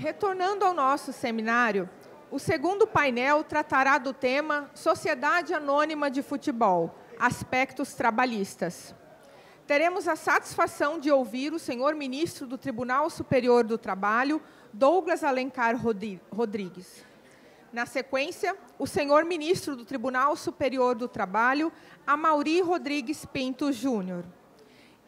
Retornando ao nosso seminário, o segundo painel tratará do tema Sociedade Anônima de Futebol, Aspectos Trabalhistas. Teremos a satisfação de ouvir o senhor ministro do Tribunal Superior do Trabalho, Douglas Alencar Rodrigues. Na sequência, o senhor ministro do Tribunal Superior do Trabalho, Amaury Rodrigues Pinto Júnior.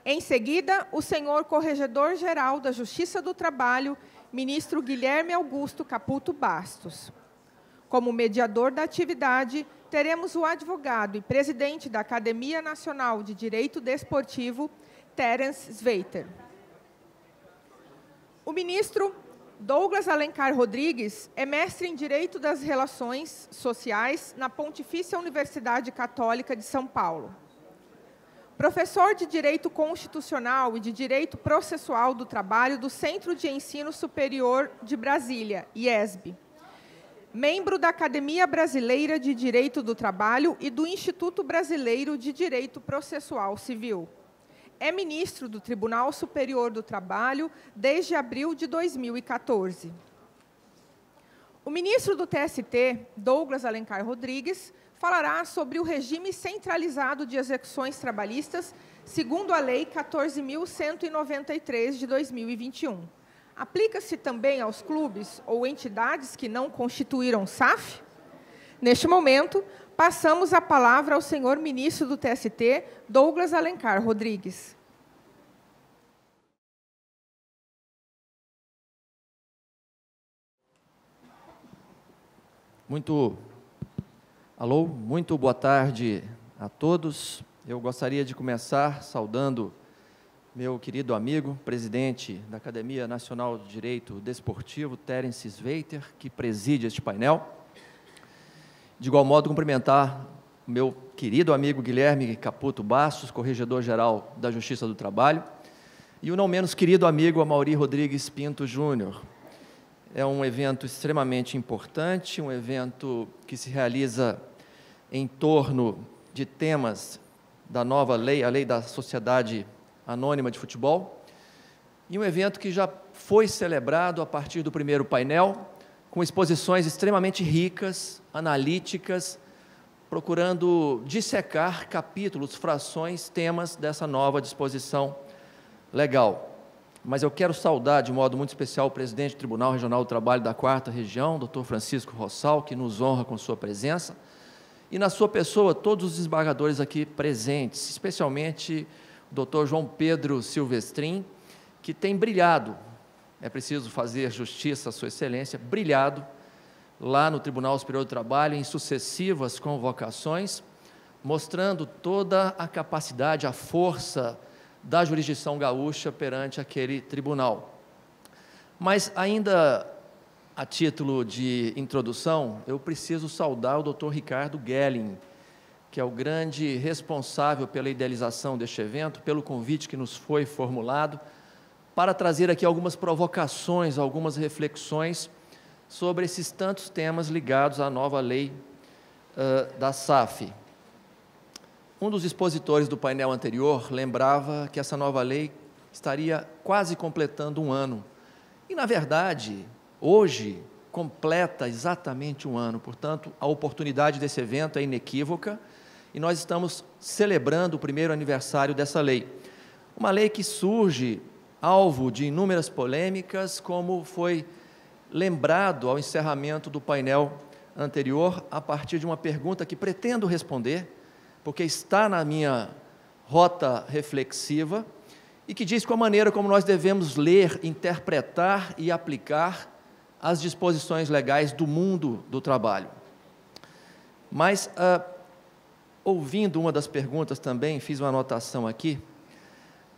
Em seguida, o senhor Corregedor-Geral da Justiça do Trabalho, ministro Guilherme Augusto Caputo Bastos. Como mediador da atividade, teremos o advogado e presidente da Academia Nacional de Direito Desportivo, Terence Sveiter. O ministro Douglas Alencar Rodrigues é mestre em Direito das Relações Sociais na Pontifícia Universidade Católica de São Paulo. Professor de Direito Constitucional e de Direito Processual do Trabalho do Centro de Ensino Superior de Brasília, IESB. Membro da Academia Brasileira de Direito do Trabalho e do Instituto Brasileiro de Direito Processual Civil. É ministro do Tribunal Superior do Trabalho desde abril de 2014. O ministro do TST, Douglas Alencar Rodrigues, falará sobre o regime centralizado de execuções trabalhistas, segundo a Lei 14.193 de 2021. Aplica-se também aos clubes ou entidades que não constituíram SAF? Neste momento, passamos a palavra ao senhor ministro do TST, Douglas Alencar Rodrigues. Muito boa tarde a todos. Eu gostaria de começar saudando meu querido amigo, presidente da Academia Nacional de Direito Desportivo, Terence Sveiter, que preside este painel. De igual modo, cumprimentar o meu querido amigo Guilherme Caputo Bastos, corregedor-geral da Justiça do Trabalho, e o não menos querido amigo Amaury Rodrigues Pinto Júnior. É um evento extremamente importante, um evento que se realiza em torno de temas da nova lei, a Lei da Sociedade Anônima de Futebol, e um evento que já foi celebrado a partir do primeiro painel, com exposições extremamente ricas, analíticas, procurando dissecar capítulos, frações, temas dessa nova disposição legal. Mas eu quero saudar de modo muito especial o presidente do Tribunal Regional do Trabalho da 4ª Região, Dr. Francisco Rossal, que nos honra com sua presença, e na sua pessoa, todos os desembargadores aqui presentes, especialmente o Dr. João Pedro Silvestrin, que tem brilhado, é preciso fazer justiça à sua excelência, brilhado lá no Tribunal Superior do Trabalho em sucessivas convocações, mostrando toda a capacidade, a força da jurisdição gaúcha perante aquele tribunal. Mas ainda a título de introdução, eu preciso saudar o Dr. Ricardo Gelling, que é o grande responsável pela idealização deste evento, pelo convite que nos foi formulado, para trazer aqui algumas provocações, algumas reflexões sobre esses tantos temas ligados à nova lei da SAF. Um dos expositores do painel anterior lembrava que essa nova lei estaria quase completando um ano. E, na verdade, hoje completa exatamente um ano. Portanto, a oportunidade desse evento é inequívoca e nós estamos celebrando o primeiro aniversário dessa lei. Uma lei que surge alvo de inúmeras polêmicas, como foi lembrado ao encerramento do painel anterior, a partir de uma pergunta que pretendo responder, porque está na minha rota reflexiva, e que diz com a maneira como nós devemos ler, interpretar e aplicar as disposições legais do mundo do trabalho. Mas, ouvindo uma das perguntas também, fiz uma anotação aqui,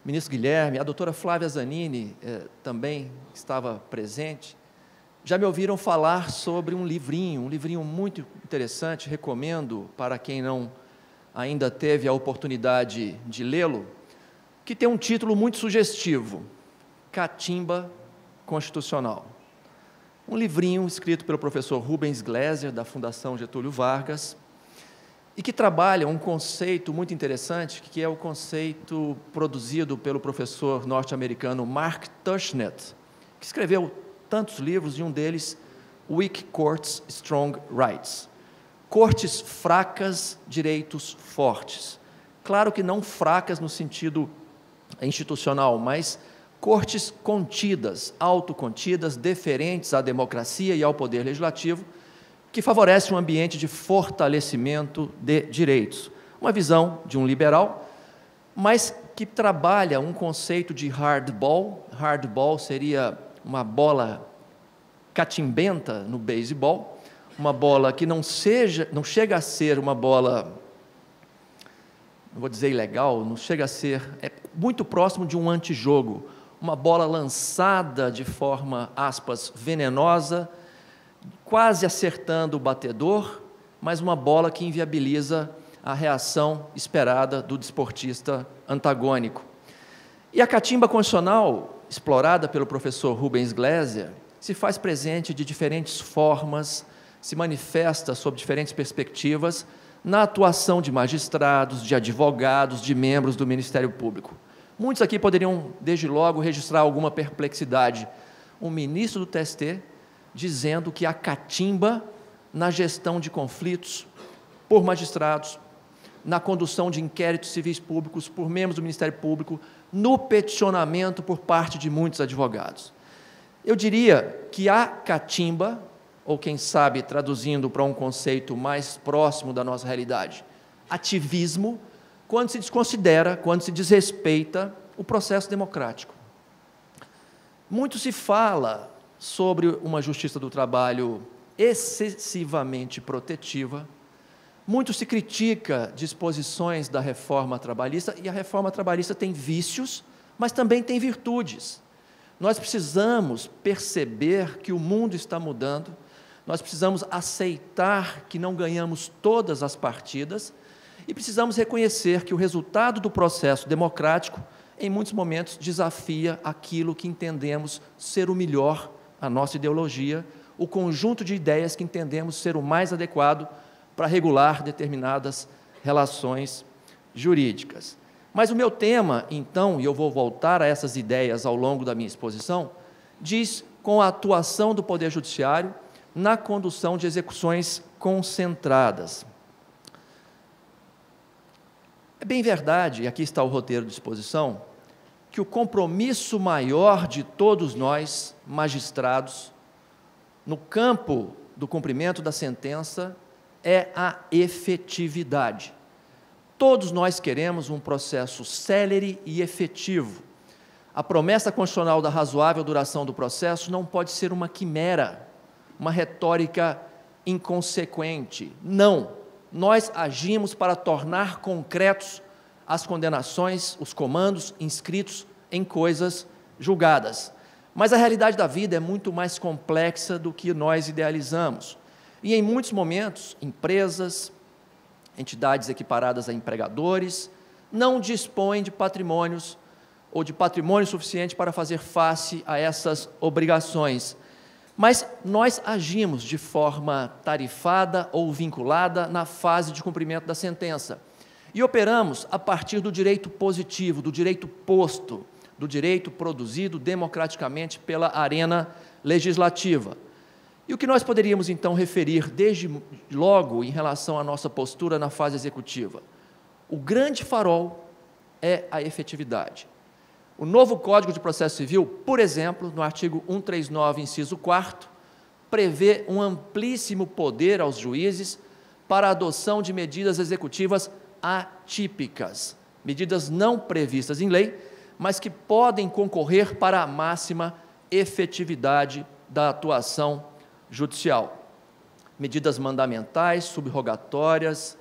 ministro Guilherme, a doutora Flávia Zanini também estava presente, já me ouviram falar sobre um livrinho muito interessante, recomendo para quem não ainda teve a oportunidade de lê-lo, que tem um título muito sugestivo, Catimba Constitucional. Um livrinho escrito pelo professor Rubens Gleiser, da Fundação Getúlio Vargas, e que trabalha um conceito muito interessante, que é o conceito produzido pelo professor norte-americano Mark Tushnet, que escreveu tantos livros, e um deles, Weak Courts, Strong Rights. Cortes fracas, direitos fortes. Claro que não fracas no sentido institucional, mas cortes contidas, autocontidas, deferentes à democracia e ao poder legislativo, que favorece um ambiente de fortalecimento de direitos. Uma visão de um liberal, mas que trabalha um conceito de hardball. Hardball seria uma bola catimbenta no beisebol, uma bola que não chega a ser uma bola, não vou dizer ilegal, não chega a ser, é muito próximo de um antijogo, uma bola lançada de forma, aspas, venenosa, quase acertando o batedor, mas uma bola que inviabiliza a reação esperada do desportista antagônico. E a catimba constitucional, explorada pelo professor Rubens Gleiser, se faz presente de diferentes formas, se manifesta sob diferentes perspectivas na atuação de magistrados, de advogados, de membros do Ministério Público. Muitos aqui poderiam, desde logo, registrar alguma perplexidade. Um ministro do TST dizendo que a catimba na gestão de conflitos por magistrados, na condução de inquéritos civis públicos por membros do Ministério Público, no peticionamento por parte de muitos advogados. Eu diria que a catimba, ou quem sabe, traduzindo para um conceito mais próximo da nossa realidade, ativismo, quando se desconsidera, quando se desrespeita o processo democrático. Muito se fala sobre uma justiça do trabalho excessivamente protetiva, muito se critica disposições da reforma trabalhista, e a reforma trabalhista tem vícios, mas também tem virtudes. Nós precisamos perceber que o mundo está mudando, nós precisamos aceitar que não ganhamos todas as partidas e precisamos reconhecer que o resultado do processo democrático, em muitos momentos, desafia aquilo que entendemos ser o melhor, a nossa ideologia, o conjunto de ideias que entendemos ser o mais adequado para regular determinadas relações jurídicas. Mas o meu tema, então, e eu vou voltar a essas ideias ao longo da minha exposição, diz com a atuação do Poder Judiciário na condução de execuções concentradas. É bem verdade, e aqui está o roteiro de exposição, que o compromisso maior de todos nós, magistrados, no campo do cumprimento da sentença, é a efetividade. Todos nós queremos um processo célere e efetivo. A promessa constitucional da razoável duração do processo não pode ser uma quimera, uma retórica inconsequente. Não, nós agimos para tornar concretos as condenações, os comandos inscritos em coisas julgadas. Mas a realidade da vida é muito mais complexa do que nós idealizamos. E, em muitos momentos, empresas, entidades equiparadas a empregadores, não dispõem de patrimônios ou de patrimônio suficiente para fazer face a essas obrigações. Mas nós agimos de forma tarifada ou vinculada na fase de cumprimento da sentença. E operamos a partir do direito positivo, do direito posto, do direito produzido democraticamente pela arena legislativa. E o que nós poderíamos, então, referir desde logo em relação à nossa postura na fase executiva? O grande farol é a efetividade. O novo Código de Processo Civil, por exemplo, no artigo 139, inciso 4º, prevê um amplíssimo poder aos juízes para a adoção de medidas executivas atípicas, medidas não previstas em lei, mas que podem concorrer para a máxima efetividade da atuação judicial. Medidas mandamentais, subrogatórias,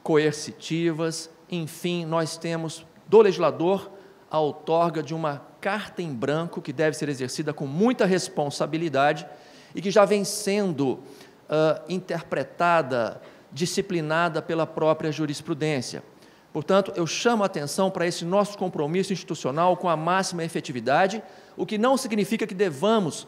coercitivas, enfim, nós temos do legislador a outorga de uma carta em branco que deve ser exercida com muita responsabilidade e que já vem sendo interpretada, disciplinada pela própria jurisprudência. Portanto, eu chamo a atenção para esse nosso compromisso institucional com a máxima efetividade, o que não significa que devamos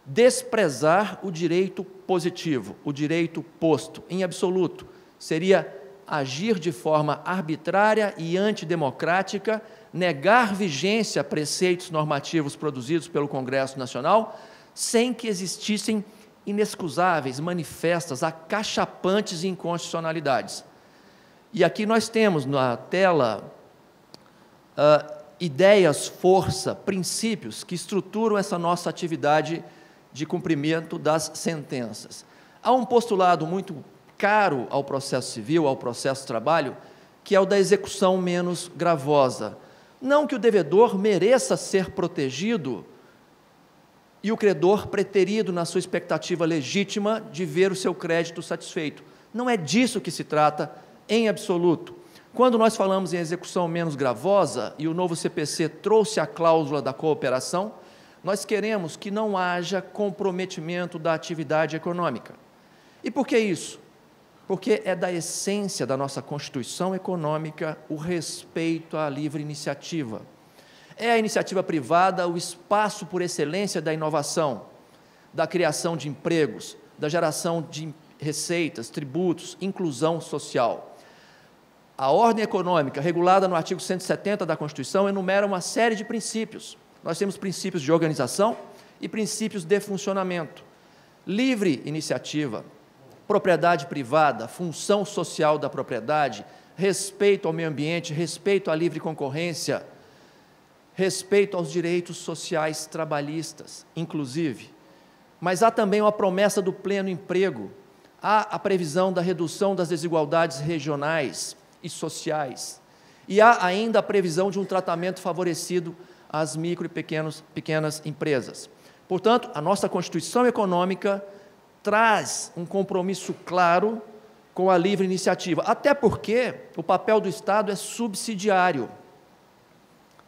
desprezar o direito positivo, o direito posto, em absoluto. Seria agir de forma arbitrária e antidemocrática, negar vigência a preceitos normativos produzidos pelo Congresso Nacional, sem que existissem inexcusáveis, manifestas, acachapantes inconstitucionalidades. E aqui nós temos na tela ideias, força, princípios que estruturam essa nossa atividade de cumprimento das sentenças. Há um postulado muito caro ao processo civil, ao processo de trabalho, que é o da execução menos gravosa. Não que o devedor mereça ser protegido e o credor preterido na sua expectativa legítima de ver o seu crédito satisfeito. Não é disso que se trata em absoluto. Quando nós falamos em execução menos gravosa, e o novo CPC trouxe a cláusula da cooperação, nós queremos que não haja comprometimento da atividade econômica. E por que isso? Porque é da essência da nossa Constituição econômica o respeito à livre iniciativa. É a iniciativa privada o espaço por excelência da inovação, da criação de empregos, da geração de receitas, tributos, inclusão social. A ordem econômica, regulada no artigo 170 da Constituição, enumera uma série de princípios. Nós temos princípios de organização e princípios de funcionamento. Livre iniciativa, propriedade privada, função social da propriedade, respeito ao meio ambiente, respeito à livre concorrência, respeito aos direitos sociais trabalhistas, inclusive. Mas há também uma promessa do pleno emprego, há a previsão da redução das desigualdades regionais e sociais, e há ainda a previsão de um tratamento favorecido às micro e pequenas empresas. Portanto, a nossa Constituição econômica traz um compromisso claro com a livre iniciativa, até porque o papel do Estado é subsidiário.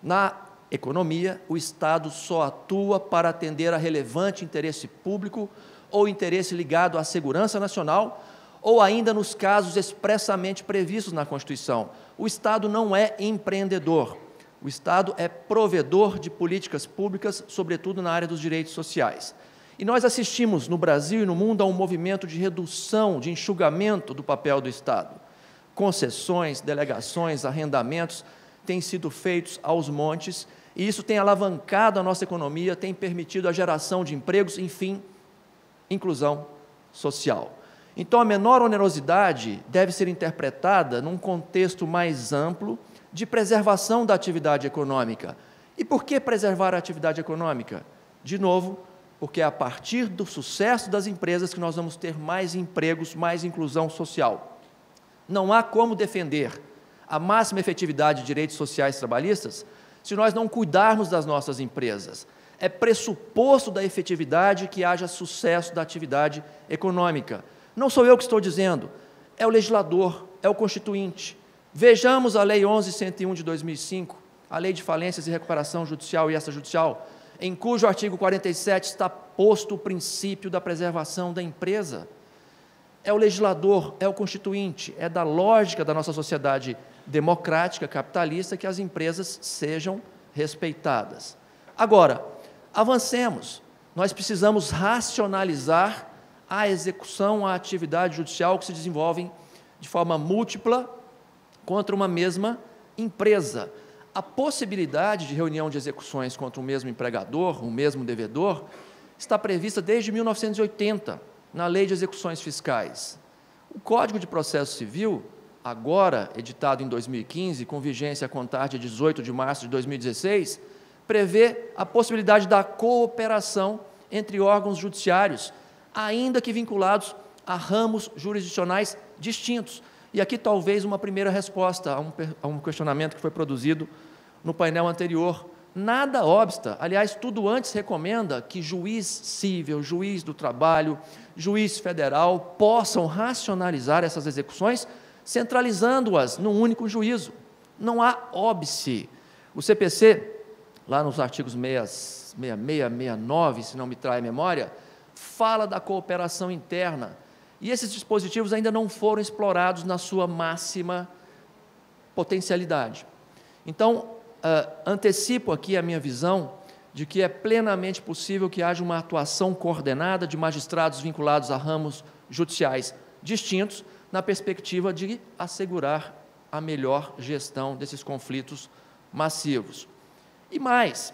Na economia, o Estado só atua para atender a relevante interesse público ou interesse ligado à segurança nacional, ou ainda nos casos expressamente previstos na Constituição. O Estado não é empreendedor, o Estado é provedor de políticas públicas, sobretudo na área dos direitos sociais. E nós assistimos no Brasil e no mundo a um movimento de redução, de enxugamento do papel do Estado. Concessões, delegações, arrendamentos têm sido feitos aos montes, e isso tem alavancado a nossa economia, tem permitido a geração de empregos, enfim, inclusão social. Então, a menor onerosidade deve ser interpretada num contexto mais amplo de preservação da atividade econômica. E por que preservar a atividade econômica? De novo, porque é a partir do sucesso das empresas que nós vamos ter mais empregos, mais inclusão social. Não há como defender a máxima efetividade de direitos sociais trabalhistas se nós não cuidarmos das nossas empresas. É pressuposto da efetividade que haja sucesso da atividade econômica. Não sou eu que estou dizendo, é o legislador, é o Constituinte. Vejamos a Lei 11.101 de 2005, a Lei de Falências e Recuperação Judicial e Extrajudicial, em cujo artigo 47 está posto o princípio da preservação da empresa. É o legislador, é o Constituinte, é da lógica da nossa sociedade democrática, capitalista, que as empresas sejam respeitadas. Agora, avancemos. Nós precisamos racionalizar a execução, a atividade judicial que se desenvolvem de forma múltipla contra uma mesma empresa. A possibilidade de reunião de execuções contra o mesmo empregador, o mesmo devedor, está prevista desde 1980, na Lei de Execuções Fiscais. O Código de Processo Civil, agora editado em 2015, com vigência a contar de 18 de março de 2016, prevê a possibilidade da cooperação entre órgãos judiciários, ainda que vinculados a ramos jurisdicionais distintos. E aqui talvez uma primeira resposta a um questionamento que foi produzido no painel anterior. Nada obsta, aliás, tudo antes recomenda que juiz cível, juiz do trabalho, juiz federal possam racionalizar essas execuções, centralizando-as num único juízo. Não há óbice. O CPC, lá nos artigos 66, 69, se não me trai a memória, fala da cooperação interna. E esses dispositivos ainda não foram explorados na sua máxima potencialidade. Então, antecipo aqui a minha visão de que é plenamente possível que haja uma atuação coordenada de magistrados vinculados a ramos judiciais distintos, na perspectiva de assegurar a melhor gestão desses conflitos massivos. E mais,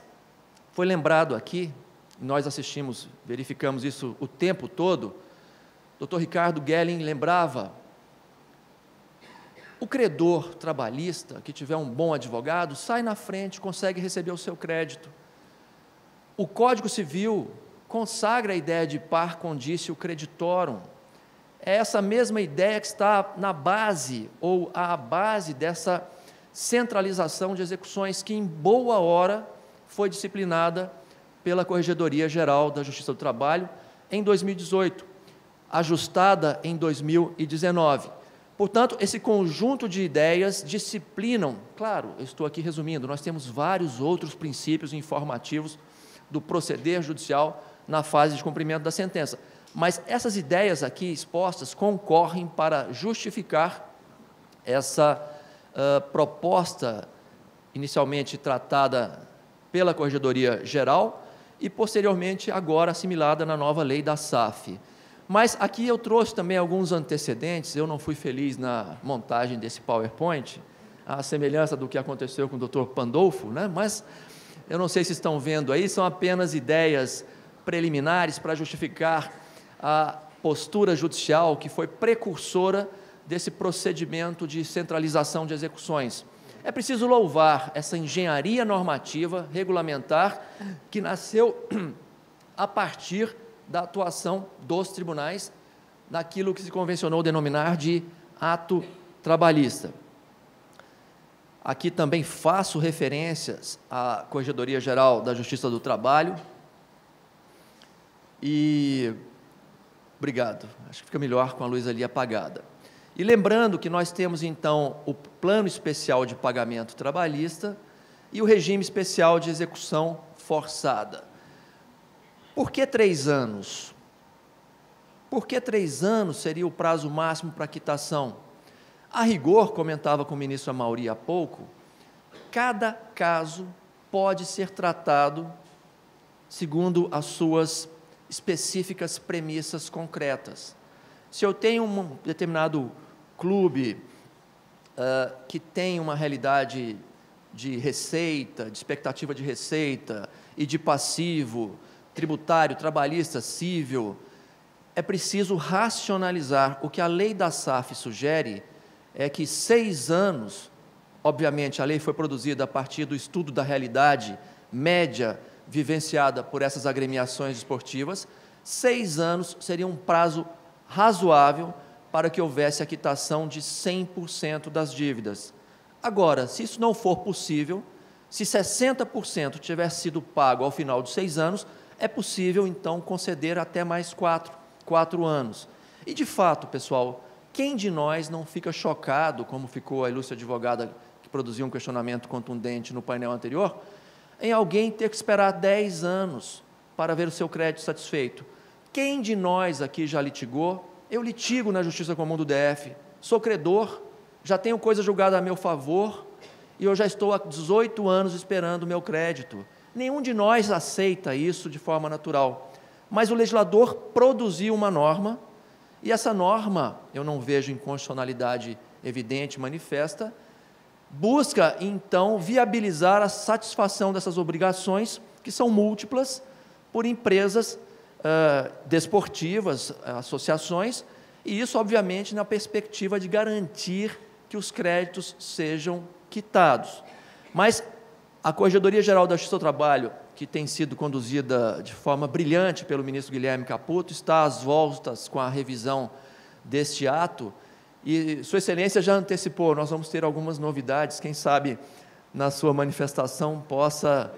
foi lembrado aqui nós assistimos, verificamos isso o tempo todo, Dr. Ricardo Gelling lembrava: o credor trabalhista, que tiver um bom advogado, sai na frente, consegue receber o seu crédito. O Código Civil consagra a ideia de par condicio creditorum. É essa mesma ideia que está na base, ou à base dessa centralização de execuções, que em boa hora foi disciplinada pela Corregedoria Geral da Justiça do Trabalho em 2018, ajustada em 2019. Portanto, esse conjunto de ideias disciplinam, claro, eu estou aqui resumindo, nós temos vários outros princípios informativos do proceder judicial na fase de cumprimento da sentença, mas essas ideias aqui expostas concorrem para justificar essa proposta inicialmente tratada pela Corregedoria Geral e, posteriormente, agora assimilada na nova lei da SAF. Mas aqui eu trouxe também alguns antecedentes, eu não fui feliz na montagem desse PowerPoint, à semelhança do que aconteceu com o Dr. Pandolfo, né? Mas eu não sei se estão vendo aí, são apenas ideias preliminares para justificar a postura judicial que foi precursora desse procedimento de centralização de execuções. É preciso louvar essa engenharia normativa, regulamentar, que nasceu a partir da atuação dos tribunais, naquilo que se convencionou denominar de ato trabalhista. Aqui também faço referências à Corregedoria Geral da Justiça do Trabalho. E obrigado, acho que fica melhor com a luz ali apagada. E lembrando que nós temos, então, o Plano Especial de Pagamento Trabalhista e o Regime Especial de Execução Forçada. Por que 3 anos? Por que 3 anos seria o prazo máximo para quitação? A rigor, comentava com o ministro Amaury há pouco, cada caso pode ser tratado segundo as suas específicas premissas concretas. Se eu tenho um determinado clube que tem uma realidade de receita, de expectativa de receita e de passivo, tributário, trabalhista, cível, é preciso racionalizar. O que a lei da SAF sugere é que 6 anos, obviamente a lei foi produzida a partir do estudo da realidade média vivenciada por essas agremiações esportivas, 6 anos seria um prazo razoável para que houvesse a quitação de 100% das dívidas. Agora, se isso não for possível, se 60% tiver sido pago ao final de 6 anos, é possível, então, conceder até mais 4 anos. E, de fato, pessoal, quem de nós não fica chocado, como ficou a ilustre advogada que produziu um questionamento contundente no painel anterior, em alguém ter que esperar 10 anos para ver o seu crédito satisfeito? Quem de nós aqui já litigou? Eu litigo na Justiça Comum do DF, sou credor, já tenho coisa julgada a meu favor e eu já estou há 18 anos esperando o meu crédito. Nenhum de nós aceita isso de forma natural, mas o legislador produziu uma norma, e essa norma, eu não vejo inconstitucionalidade evidente, manifesta, busca, então, viabilizar a satisfação dessas obrigações, que são múltiplas, por empresas desportivas, associações, e isso, obviamente, na perspectiva de garantir que os créditos sejam quitados. Mas a Corregedoria Geral da Justiça do Trabalho, que tem sido conduzida de forma brilhante pelo ministro Guilherme Caputo, está às voltas com a revisão deste ato, e Sua Excelência já antecipou, nós vamos ter algumas novidades, quem sabe na sua manifestação possa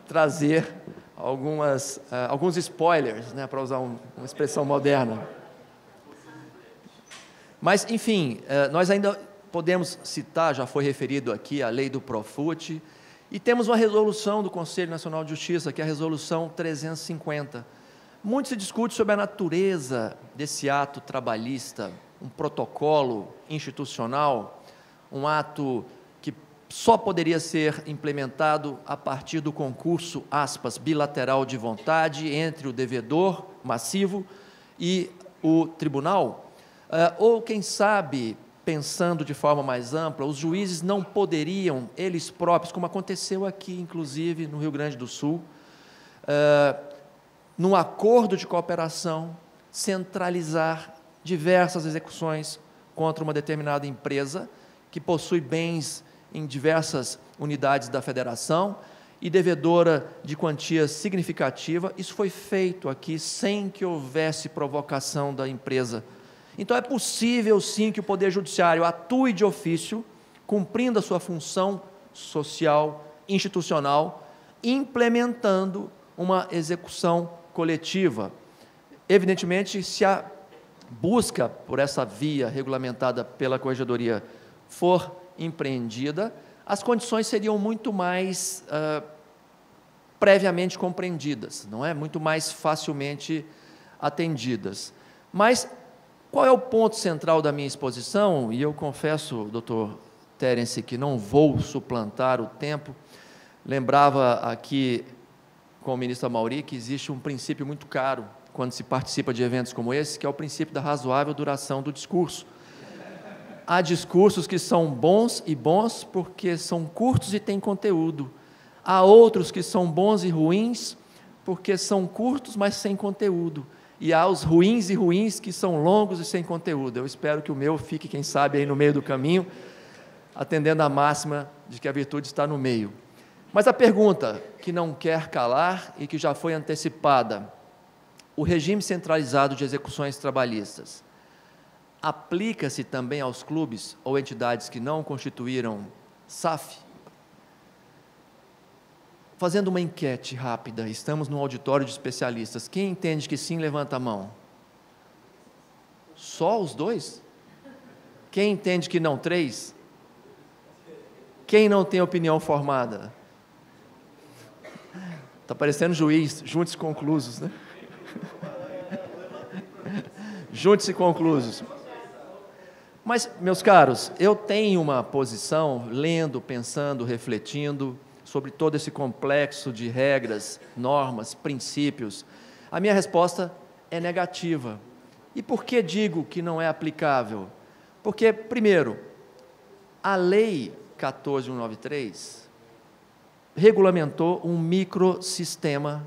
trazer alguns spoilers, né, para usar uma expressão moderna. Mas, enfim, nós ainda podemos citar, já foi referido aqui, a lei do Profut, e temos uma resolução do Conselho Nacional de Justiça, que é a resolução 350. Muito se discute sobre a natureza desse ato trabalhista, um protocolo institucional, um ato que só poderia ser implementado a partir do concurso, aspas, bilateral de vontade entre o devedor massivo e o tribunal, ou, quem sabe, pensando de forma mais ampla, os juízes não poderiam, eles próprios, como aconteceu aqui, inclusive, no Rio Grande do Sul, num acordo de cooperação, centralizar diversas execuções contra uma determinada empresa que possui bens em diversas unidades da federação e devedora de quantia significativa. Isso foi feito aqui sem que houvesse provocação da empresa. Então, é possível, sim, que o Poder Judiciário atue de ofício, cumprindo a sua função social, institucional, implementando uma execução coletiva. Evidentemente, se a busca por essa via regulamentada pela Corregedoria for empreendida, as condições seriam muito mais previamente compreendidas, não é? Muito mais facilmente atendidas. Mas qual é o ponto central da minha exposição? E eu confesso, doutor Terence, que não vou suplantar o tempo. Lembrava aqui com o ministro Amaury que existe um princípio muito caro quando se participa de eventos como esse, que é o princípio da razoável duração do discurso. Há discursos que são bons e bons porque são curtos e têm conteúdo. Há outros que são bons e ruins porque são curtos, mas sem conteúdo. E há os ruins e ruins que são longos e sem conteúdo. Eu espero que o meu fique, quem sabe, aí no meio do caminho, atendendo à máxima de que a virtude está no meio. Mas a pergunta que não quer calar e que já foi antecipada: o regime centralizado de execuções trabalhistas aplica-se também aos clubes ou entidades que não constituíram SAF? Fazendo uma enquete rápida, estamos num auditório de especialistas. Quem entende que sim, levanta a mão. Só os dois? Quem entende que não, 3? Quem não tem opinião formada? Está parecendo juiz, junte-se conclusos, né? Junte-se conclusos. Mas, meus caros, eu tenho uma posição, lendo, pensando, refletindo sobre todo esse complexo de regras, normas, princípios. A minha resposta é negativa. E por que digo que não é aplicável? Porque, primeiro, a Lei 14.193 regulamentou um microsistema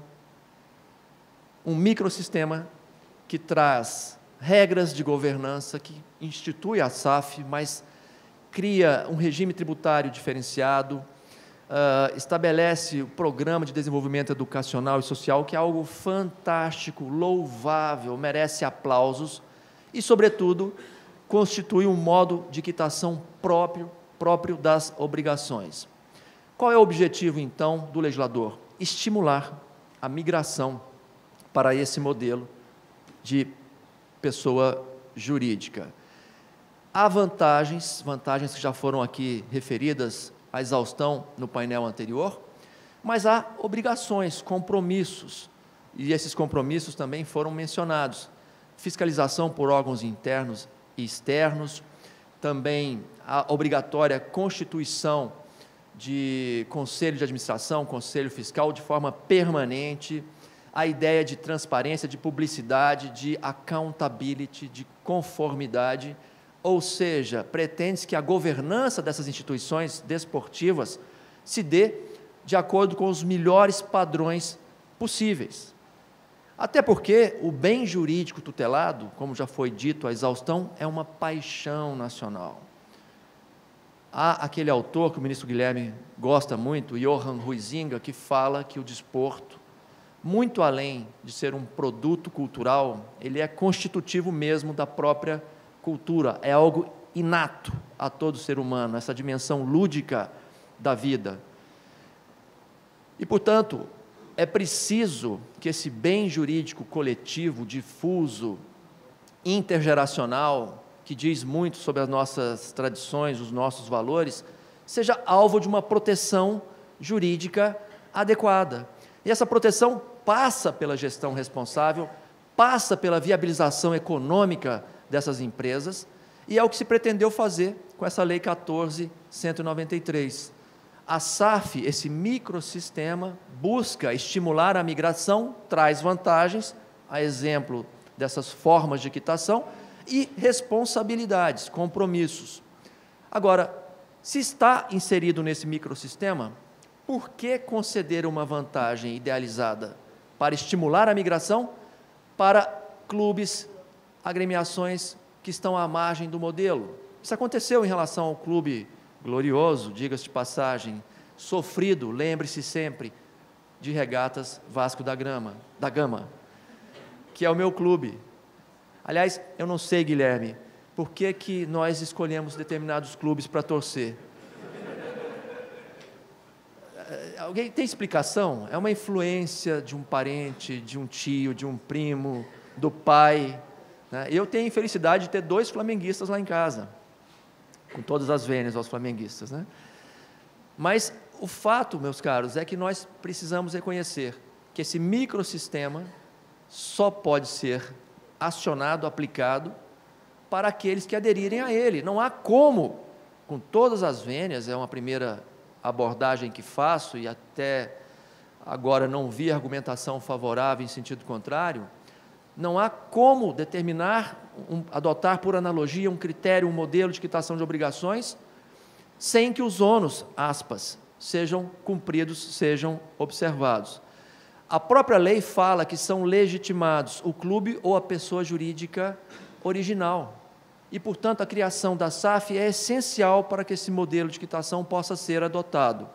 que traz regras de governança, que institui a SAF, mas cria um regime tributário diferenciado, estabelece o programa de desenvolvimento educacional e social, que é algo fantástico, louvável, merece aplausos, e, sobretudo, constitui um modo de quitação próprio das obrigações. Qual é o objetivo, então, do legislador? Estimular a migração para esse modelo de pessoa jurídica. Há vantagens que já foram aqui referidas à exaustão no painel anterior, mas há obrigações, compromissos, e esses compromissos também foram mencionados. Fiscalização por órgãos internos e externos, também a obrigatória constituição de conselho de administração, conselho fiscal de forma permanente, a ideia de transparência, de publicidade, de accountability, de conformidade, ou seja, pretende-se que a governança dessas instituições desportivas se dê de acordo com os melhores padrões possíveis. Até porque o bem jurídico tutelado, como já foi dito, a exaustão, é uma paixão nacional. Há aquele autor que o ministro Guilherme gosta muito, Johann Huizinga, que fala que o desporto, muito além de ser um produto cultural, ele é constitutivo mesmo da própria cultura, é algo inato a todo ser humano, essa dimensão lúdica da vida. E, portanto, é preciso que esse bem jurídico coletivo, difuso, intergeracional, que diz muito sobre as nossas tradições, os nossos valores, seja alvo de uma proteção jurídica adequada. E essa proteção passa pela gestão responsável, passa pela viabilização econômica dessas empresas, e é o que se pretendeu fazer com essa Lei 14.193. A SAF, esse microsistema, busca estimular a migração, traz vantagens, a exemplo dessas formas de quitação, e responsabilidades, compromissos. Agora, se está inserido nesse microsistema, Por que conceder uma vantagem idealizada para estimular a migração para clubes, agremiações que estão à margem do modelo? Isso aconteceu em relação ao clube glorioso, diga-se de passagem, sofrido, lembre-se sempre, de Regatas Vasco da Gama, que é o meu clube. Aliás, eu não sei, Guilherme, por que nós escolhemos determinados clubes para torcer? Alguém tem explicação? É uma influência de um parente, de um tio, de um primo, do pai, né? Eu tenho a infelicidade de ter 2 flamenguistas lá em casa, com todas as vênias aos flamenguistas, né? Mas o fato, meus caros, é que nós precisamos reconhecer que esse microsistema só pode ser acionado, aplicado, para aqueles que aderirem a ele. Não há como, com todas as vênias, é uma primeira abordagem que faço, e até agora não vi argumentação favorável em sentido contrário, não há como determinar, adotar por analogia um critério, um modelo de quitação de obrigações, sem que os ônus, aspas, sejam cumpridos, sejam observados. A própria lei fala que são legitimados o clube ou a pessoa jurídica original. E, portanto, a criação da SAF é essencial para que esse modelo de quitação possa ser adotado.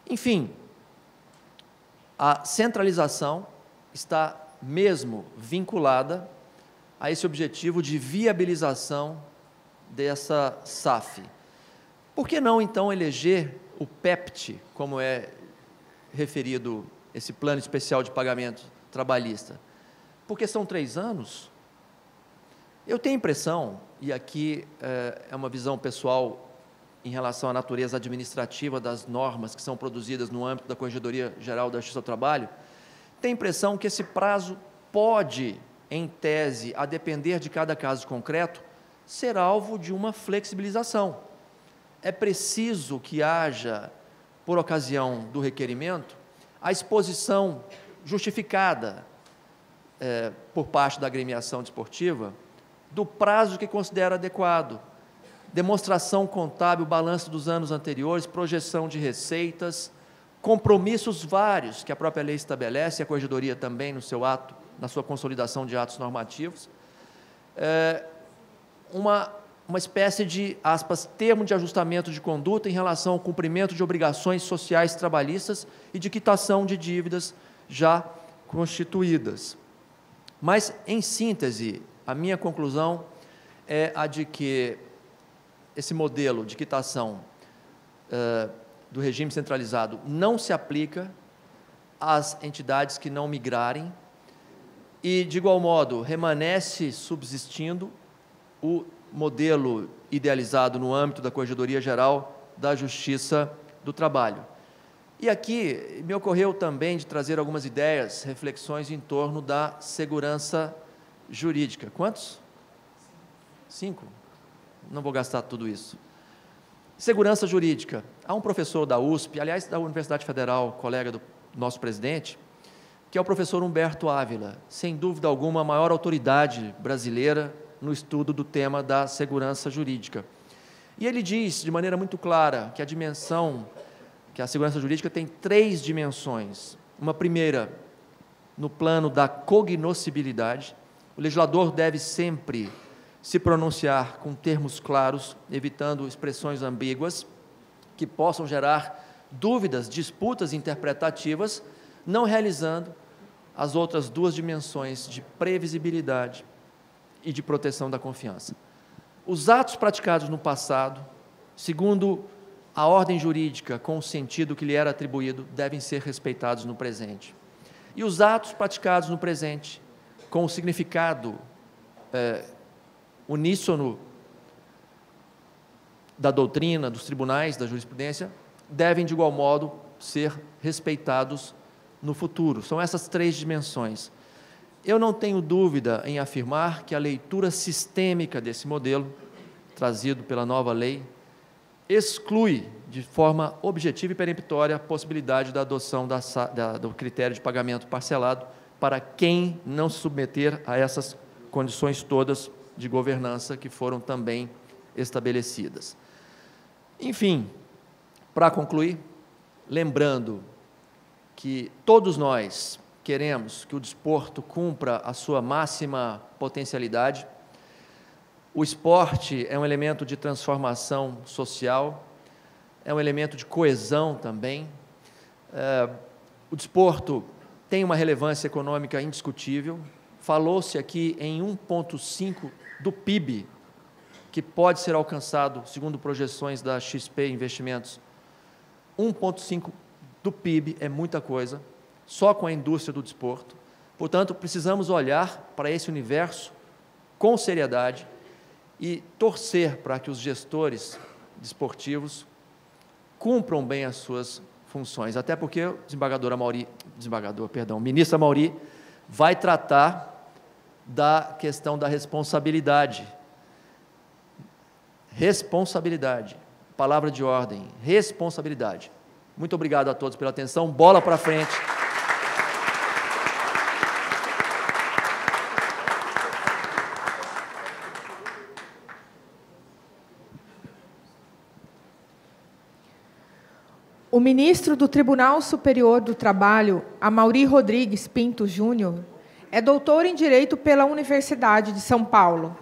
Enfim, a centralização está mesmo vinculada a esse objetivo de viabilização dessa SAF. Por que não, então, eleger o PEPT, como é referido esse Plano Especial de Pagamento Trabalhista? Porque são 3 anos. Eu tenho a impressão, e aqui é uma visão pessoal em relação à natureza administrativa das normas que são produzidas no âmbito da Corregedoria Geral da Justiça do Trabalho, tenho a impressão que esse prazo pode, em tese, a depender de cada caso concreto, ser alvo de uma flexibilização. É preciso que haja, por ocasião do requerimento, a exposição justificada por parte da agremiação desportiva do prazo que considera adequado, demonstração contábil, balanço dos anos anteriores, projeção de receitas, compromissos vários que a própria lei estabelece, a Corregedoria também no seu ato, na sua consolidação de atos normativos, uma espécie de, aspas, termo de ajustamento de conduta em relação ao cumprimento de obrigações sociais trabalhistas e de quitação de dívidas já constituídas. Mas, em síntese, a minha conclusão é a de que esse modelo de quitação do regime centralizado não se aplica às entidades que não migrarem e, de igual modo, permanece subsistindo o modelo idealizado no âmbito da Corregedoria Geral da Justiça do Trabalho. E aqui me ocorreu também de trazer algumas ideias, reflexões em torno da segurança jurídica. Quantos? 5? Não vou gastar tudo isso. Segurança jurídica. Há um professor da USP, aliás, da Universidade Federal, colega do nosso presidente, que é o professor Humberto Ávila, sem dúvida alguma a maior autoridade brasileira no estudo do tema da segurança jurídica. E ele diz, de maneira muito clara, que a segurança jurídica tem 3 dimensões. Uma primeira, no plano da cognoscibilidade. O legislador deve sempre se pronunciar com termos claros, evitando expressões ambíguas, que possam gerar dúvidas, disputas interpretativas, não realizando as outras 2 dimensões de previsibilidade e de proteção da confiança. Os atos praticados no passado, segundo a ordem jurídica com o sentido que lhe era atribuído, devem ser respeitados no presente. E os atos praticados no presente, com o significado uníssono da doutrina, dos tribunais, da jurisprudência, devem, de igual modo, ser respeitados no futuro. São essas 3 dimensões. Eu não tenho dúvida em afirmar que a leitura sistêmica desse modelo, trazido pela nova lei, exclui de forma objetiva e peremptória a possibilidade da adoção do critério de pagamento parcelado para quem não se submeter a essas condições todas de governança que foram também estabelecidas. Enfim, para concluir, lembrando que todos nós queremos que o desporto cumpra a sua máxima potencialidade. O esporte é um elemento de transformação social, é um elemento de coesão também. O desporto tem uma relevância econômica indiscutível. Falou-se aqui em 1,5% do PIB, que pode ser alcançado, segundo projeções da XP Investimentos. 1,5% do PIB é muita coisa, só com a indústria do desporto. Portanto, precisamos olhar para esse universo com seriedade e torcer para que os gestores desportivos cumpram bem as suas funções, até porque o ministro Amaury vai tratar da questão da responsabilidade. Responsabilidade, palavra de ordem, responsabilidade. Muito obrigado a todos pela atenção, bola para frente. O ministro do Tribunal Superior do Trabalho, Amaury Rodrigues Pinto Júnior, é doutor em Direito pela Universidade de São Paulo.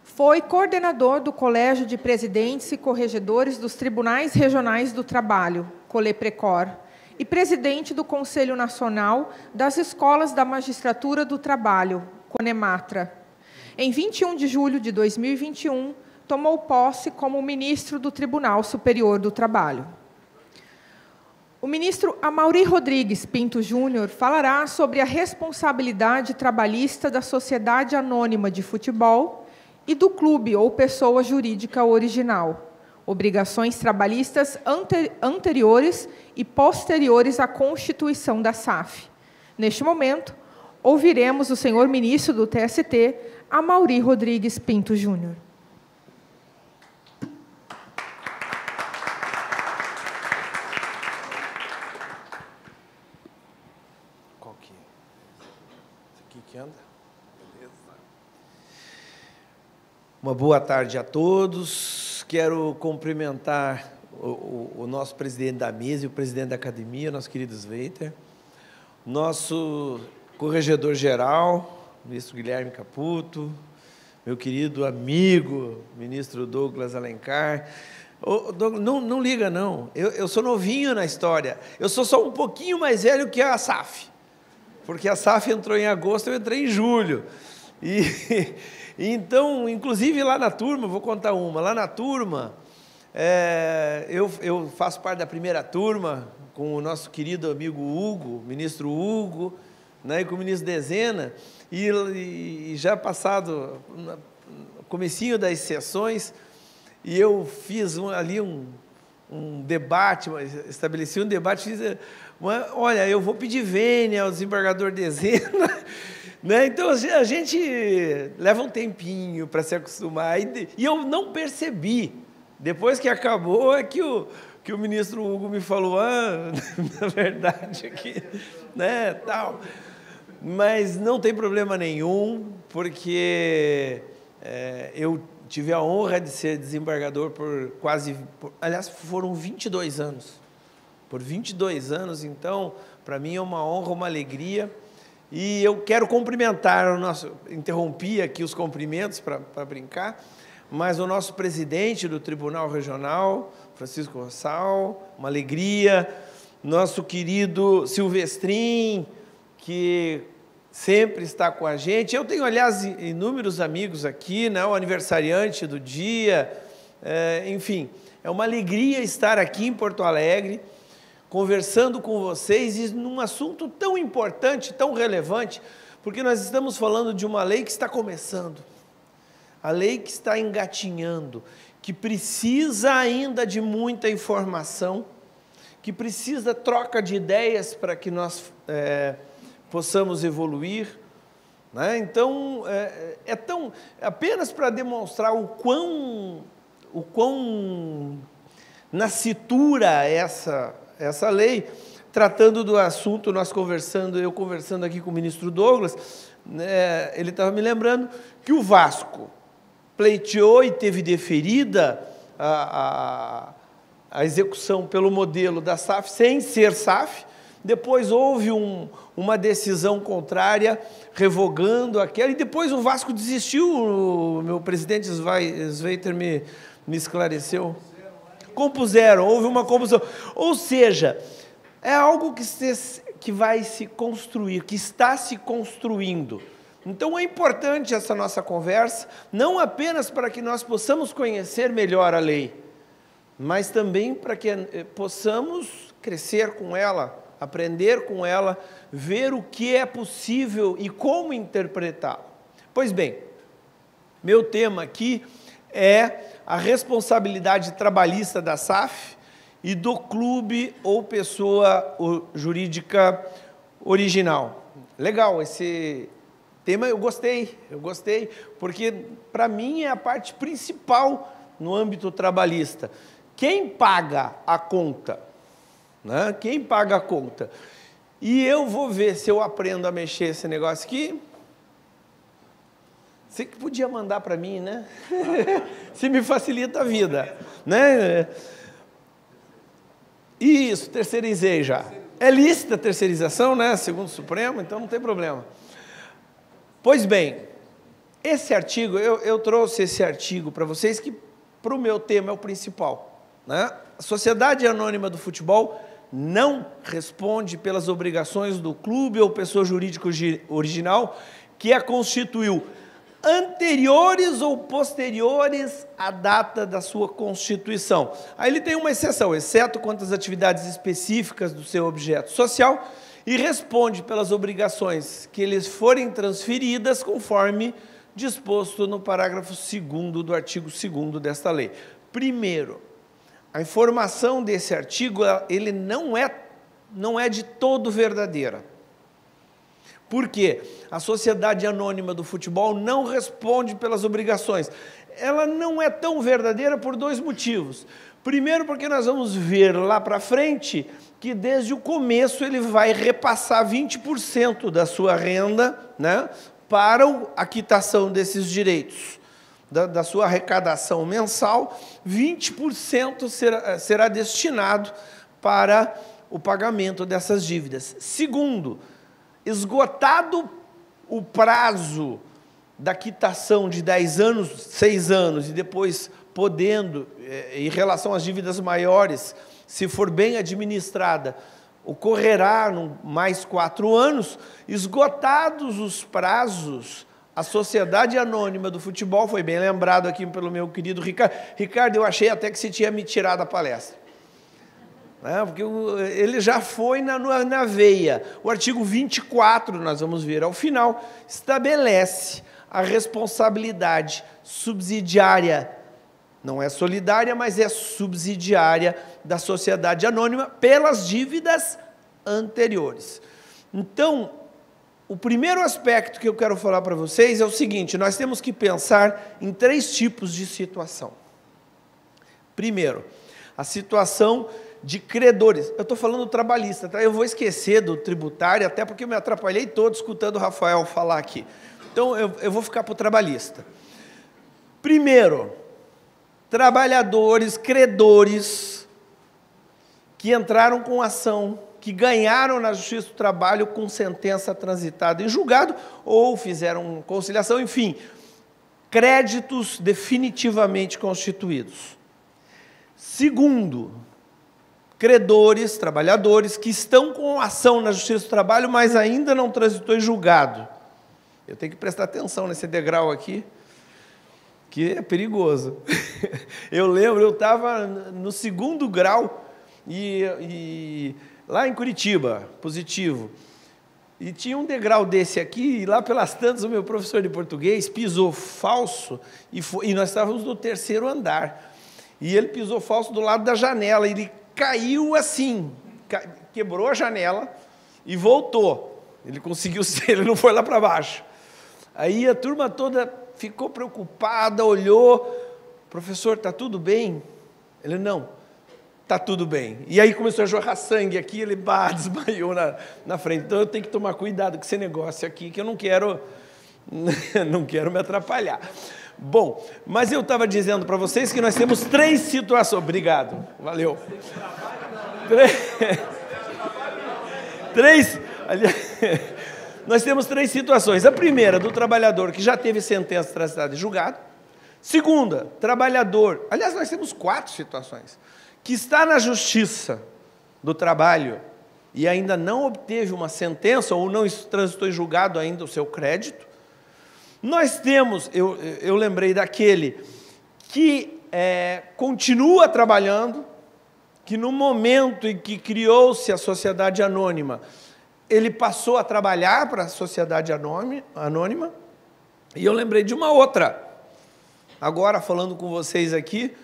Foi coordenador do Colégio de Presidentes e Corregedores dos Tribunais Regionais do Trabalho, Coleprecor, e presidente do Conselho Nacional das Escolas da Magistratura do Trabalho, Conematra. Em 21 de julho de 2021, tomou posse como ministro do Tribunal Superior do Trabalho. O ministro Amaury Rodrigues Pinto Júnior falará sobre a responsabilidade trabalhista da Sociedade Anônima de Futebol e do clube ou pessoa jurídica original, obrigações trabalhistas anteriores e posteriores à constituição da SAF. Neste momento, ouviremos o senhor ministro do TST, Amaury Rodrigues Pinto Júnior. Uma boa tarde a todos. Quero cumprimentar o nosso presidente da mesa e o presidente da academia, nosso querido Sveiter, nosso corregedor-geral, ministro Guilherme Caputo, meu querido amigo, ministro Douglas Alencar. Douglas, não liga, não. Eu sou novinho na história. Eu sou só um pouquinho mais velho que a SAF, porque a SAF entrou em agosto, eu entrei em julho. Então, inclusive lá na turma, vou contar uma, lá na turma, eu faço parte da primeira turma com o nosso querido amigo Hugo, ministro Hugo, né, e com o ministro Dezena, e já passado no comecinho das sessões, e eu fiz ali um debate, estabeleci um debate, olha, eu vou pedir vênia ao desembargador Dezena, né? Então, a gente leva um tempinho para se acostumar, e eu não percebi, depois que acabou, é que o ministro Hugo me falou, na verdade, aqui, né, tal. Mas não tem problema nenhum, porque eu tive a honra de ser desembargador aliás, foram 22 anos. Por 22 anos, então, para mim é uma honra, uma alegria. E eu quero cumprimentar interrompi aqui os cumprimentos para brincar, mas o nosso presidente do Tribunal Regional, Francisco Rossal, uma alegria, nosso querido Silvestrin, que sempre está com a gente. Eu tenho, aliás, inúmeros amigos aqui, né, o aniversariante do dia, enfim, é uma alegria estar aqui em Porto Alegre, conversando com vocês e num assunto tão importante, tão relevante, porque nós estamos falando de uma lei que está começando, a lei que está engatinhando, que precisa ainda de muita informação, que precisa troca de ideias para que nós possamos evoluir, né? Então, apenas para demonstrar o quão nascitura essa lei, tratando do assunto, eu conversando aqui com o ministro Douglas, né, ele estava me lembrando que o Vasco pleiteou e teve deferida a execução pelo modelo da SAF, sem ser SAF. Depois houve uma decisão contrária, revogando aquela, e depois o Vasco desistiu, o meu presidente Sveiter me esclareceu. Compuseram, houve uma composição. Ou seja, é algo que vai se construir, que está se construindo. Então é importante essa nossa conversa, não apenas para que nós possamos conhecer melhor a lei, mas também para que possamos crescer com ela, aprender com ela, ver o que é possível e como interpretá-la. Pois bem, meu tema aqui é a responsabilidade trabalhista da SAF e do clube ou pessoa jurídica original. Legal, esse tema eu gostei, porque para mim é a parte principal no âmbito trabalhista. Quem paga a conta? Né? Quem paga a conta? E eu vou ver se eu aprendo a mexer esse negócio aqui. Você que podia mandar para mim, né? Se me facilita a vida, né? Isso, terceirizei já. É lícita a terceirização, né? Segundo o Supremo, então não tem problema. Pois bem, esse artigo, eu trouxe esse artigo para vocês, que para o meu tema é o principal, né? A Sociedade Anônima do Futebol não responde pelas obrigações do clube ou pessoa jurídica original que a constituiu anteriores ou posteriores à data da sua constituição. Aí ele tem uma exceção, exceto quanto às atividades específicas do seu objeto social, e responde pelas obrigações que lhes forem transferidas conforme disposto no parágrafo 2º do artigo 2º desta lei. Primeiro, a informação desse artigo, ele não é de todo verdadeira. Por quê? A Sociedade Anônima do Futebol não responde pelas obrigações. Ela não é tão verdadeira por dois motivos. Primeiro, porque nós vamos ver lá para frente que desde o começo ele vai repassar 20% da sua renda, né, para a quitação desses direitos. Da sua arrecadação mensal, 20% será destinado para o pagamento dessas dívidas. Segundo, esgotado o prazo da quitação de 10 anos, 6 anos, e depois podendo, em relação às dívidas maiores, se for bem administrada, ocorrerá mais 4 anos, esgotados os prazos, a Sociedade Anônima do Futebol, foi bem lembrado aqui pelo meu querido Ricardo. Ricardo, eu achei até que você tinha me tirado da palestra. Porque ele já foi na veia. O artigo 24, nós vamos ver ao final, estabelece a responsabilidade subsidiária, não é solidária, mas é subsidiária da sociedade anônima pelas dívidas anteriores. Então, o primeiro aspecto que eu quero falar para vocês é o seguinte: nós temos que pensar em 3 tipos de situação. Primeiro, a situação de credores. Eu estou falando trabalhista, tá? Eu vou esquecer do tributário, até porque eu me atrapalhei todo escutando o Rafael falar aqui. Então, eu vou ficar para o trabalhista. Primeiro, trabalhadores, credores, que entraram com ação, que ganharam na Justiça do Trabalho com sentença transitada em julgado, ou fizeram conciliação, enfim, créditos definitivamente constituídos. Segundo, credores, trabalhadores, que estão com ação na Justiça do Trabalho, mas ainda não transitou em julgado. Eu tenho que prestar atenção nesse degrau aqui, que é perigoso. Eu lembro, eu estava no 2º grau, e lá em Curitiba, positivo, e tinha um degrau desse aqui, e lá pelas tantas o meu professor de português pisou falso, e nós estávamos no 3º andar, e ele pisou falso do lado da janela, e ele caiu assim, quebrou a janela e voltou. Ele conseguiu ser, ele não foi lá para baixo. Aí a turma toda ficou preocupada, olhou, professor, está tudo bem? Ele, não, está tudo bem. E aí começou a jorrar sangue aqui, ele desmaiou na frente. Então eu tenho que tomar cuidado com esse negócio aqui, que eu não quero me atrapalhar. Bom, mas eu estava dizendo para vocês que nós temos 3 situações. Obrigado, valeu. Nós temos 3 situações. A primeira, do trabalhador que já teve sentença transitada e julgado. Segunda, trabalhador. Aliás, nós temos 4 situações. Que está na justiça do trabalho e ainda não obteve uma sentença ou não transitou em julgado ainda o seu crédito. Nós temos, eu lembrei daquele que continua trabalhando, que no momento em que criou-se a sociedade anônima, ele passou a trabalhar para a sociedade anônima, e eu lembrei de uma outra. Agora, falando com vocês aqui,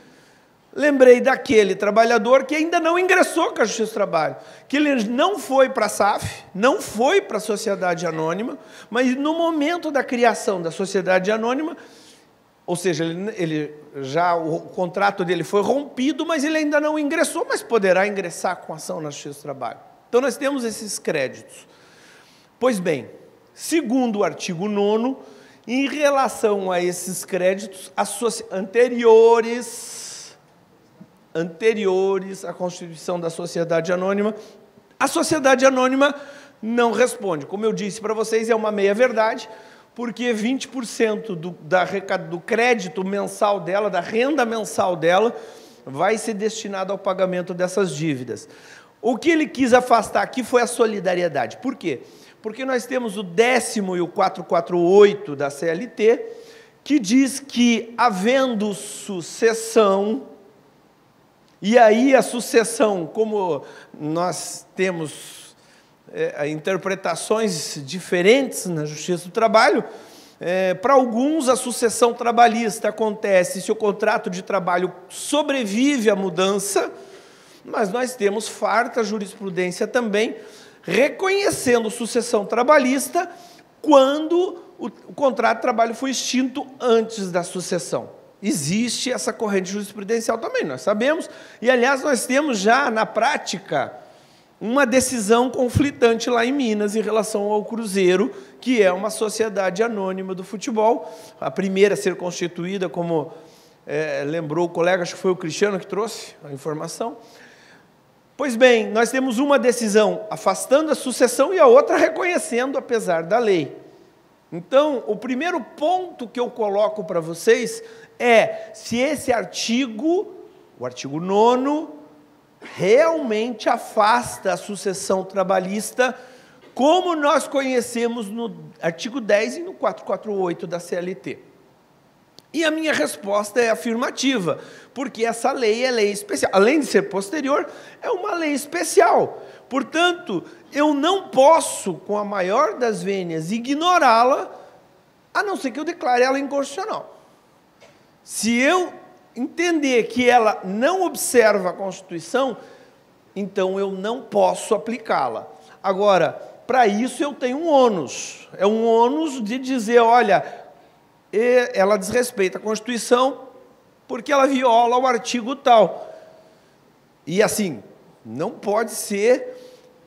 lembrei daquele trabalhador que ainda não ingressou com a Justiça do Trabalho, que ele não foi para a SAF, não foi para a sociedade anônima, mas no momento da criação da sociedade anônima, ou seja, o contrato dele foi rompido, mas ele ainda não ingressou, mas poderá ingressar com ação na Justiça do Trabalho. Então, nós temos esses créditos. Pois bem, segundo o artigo 9º, em relação a esses créditos anteriores à constituição da sociedade anônima, a sociedade anônima não responde. Como eu disse para vocês, é uma meia-verdade, porque 20% do crédito mensal dela, da renda mensal dela, vai ser destinado ao pagamento dessas dívidas. O que ele quis afastar aqui foi a solidariedade. Por quê? Porque nós temos o 10º e o 448 da CLT, que diz que, havendo sucessão, e aí a sucessão, como nós temos interpretações diferentes na Justiça do Trabalho, para alguns a sucessão trabalhista acontece se o contrato de trabalho sobrevive à mudança, mas nós temos farta jurisprudência também reconhecendo sucessão trabalhista quando o contrato de trabalho foi extinto antes da sucessão. Existe essa corrente jurisprudencial também, nós sabemos, e aliás nós temos já na prática uma decisão conflitante lá em Minas em relação ao Cruzeiro, que é uma sociedade anônima do futebol, a primeira a ser constituída, como lembrou o colega, acho que foi o Cristiano que trouxe a informação. Pois bem, nós temos uma decisão afastando a sucessão e a outra reconhecendo, apesar da lei. Então, o primeiro ponto que eu coloco para vocês é se esse artigo, o artigo 9º, realmente afasta a sucessão trabalhista, como nós conhecemos no artigo 10 e no 448 da CLT. E a minha resposta é afirmativa, porque essa lei é lei especial. Além de ser posterior, é uma lei especial. Portanto, eu não posso, com a maior das vênias, ignorá-la, a não ser que eu declare ela inconstitucional. Se eu entender que ela não observa a Constituição, então eu não posso aplicá-la. Agora, para isso eu tenho um ônus. É um ônus de dizer, olha, ela desrespeita a Constituição porque ela viola o artigo tal. E assim, não pode ser...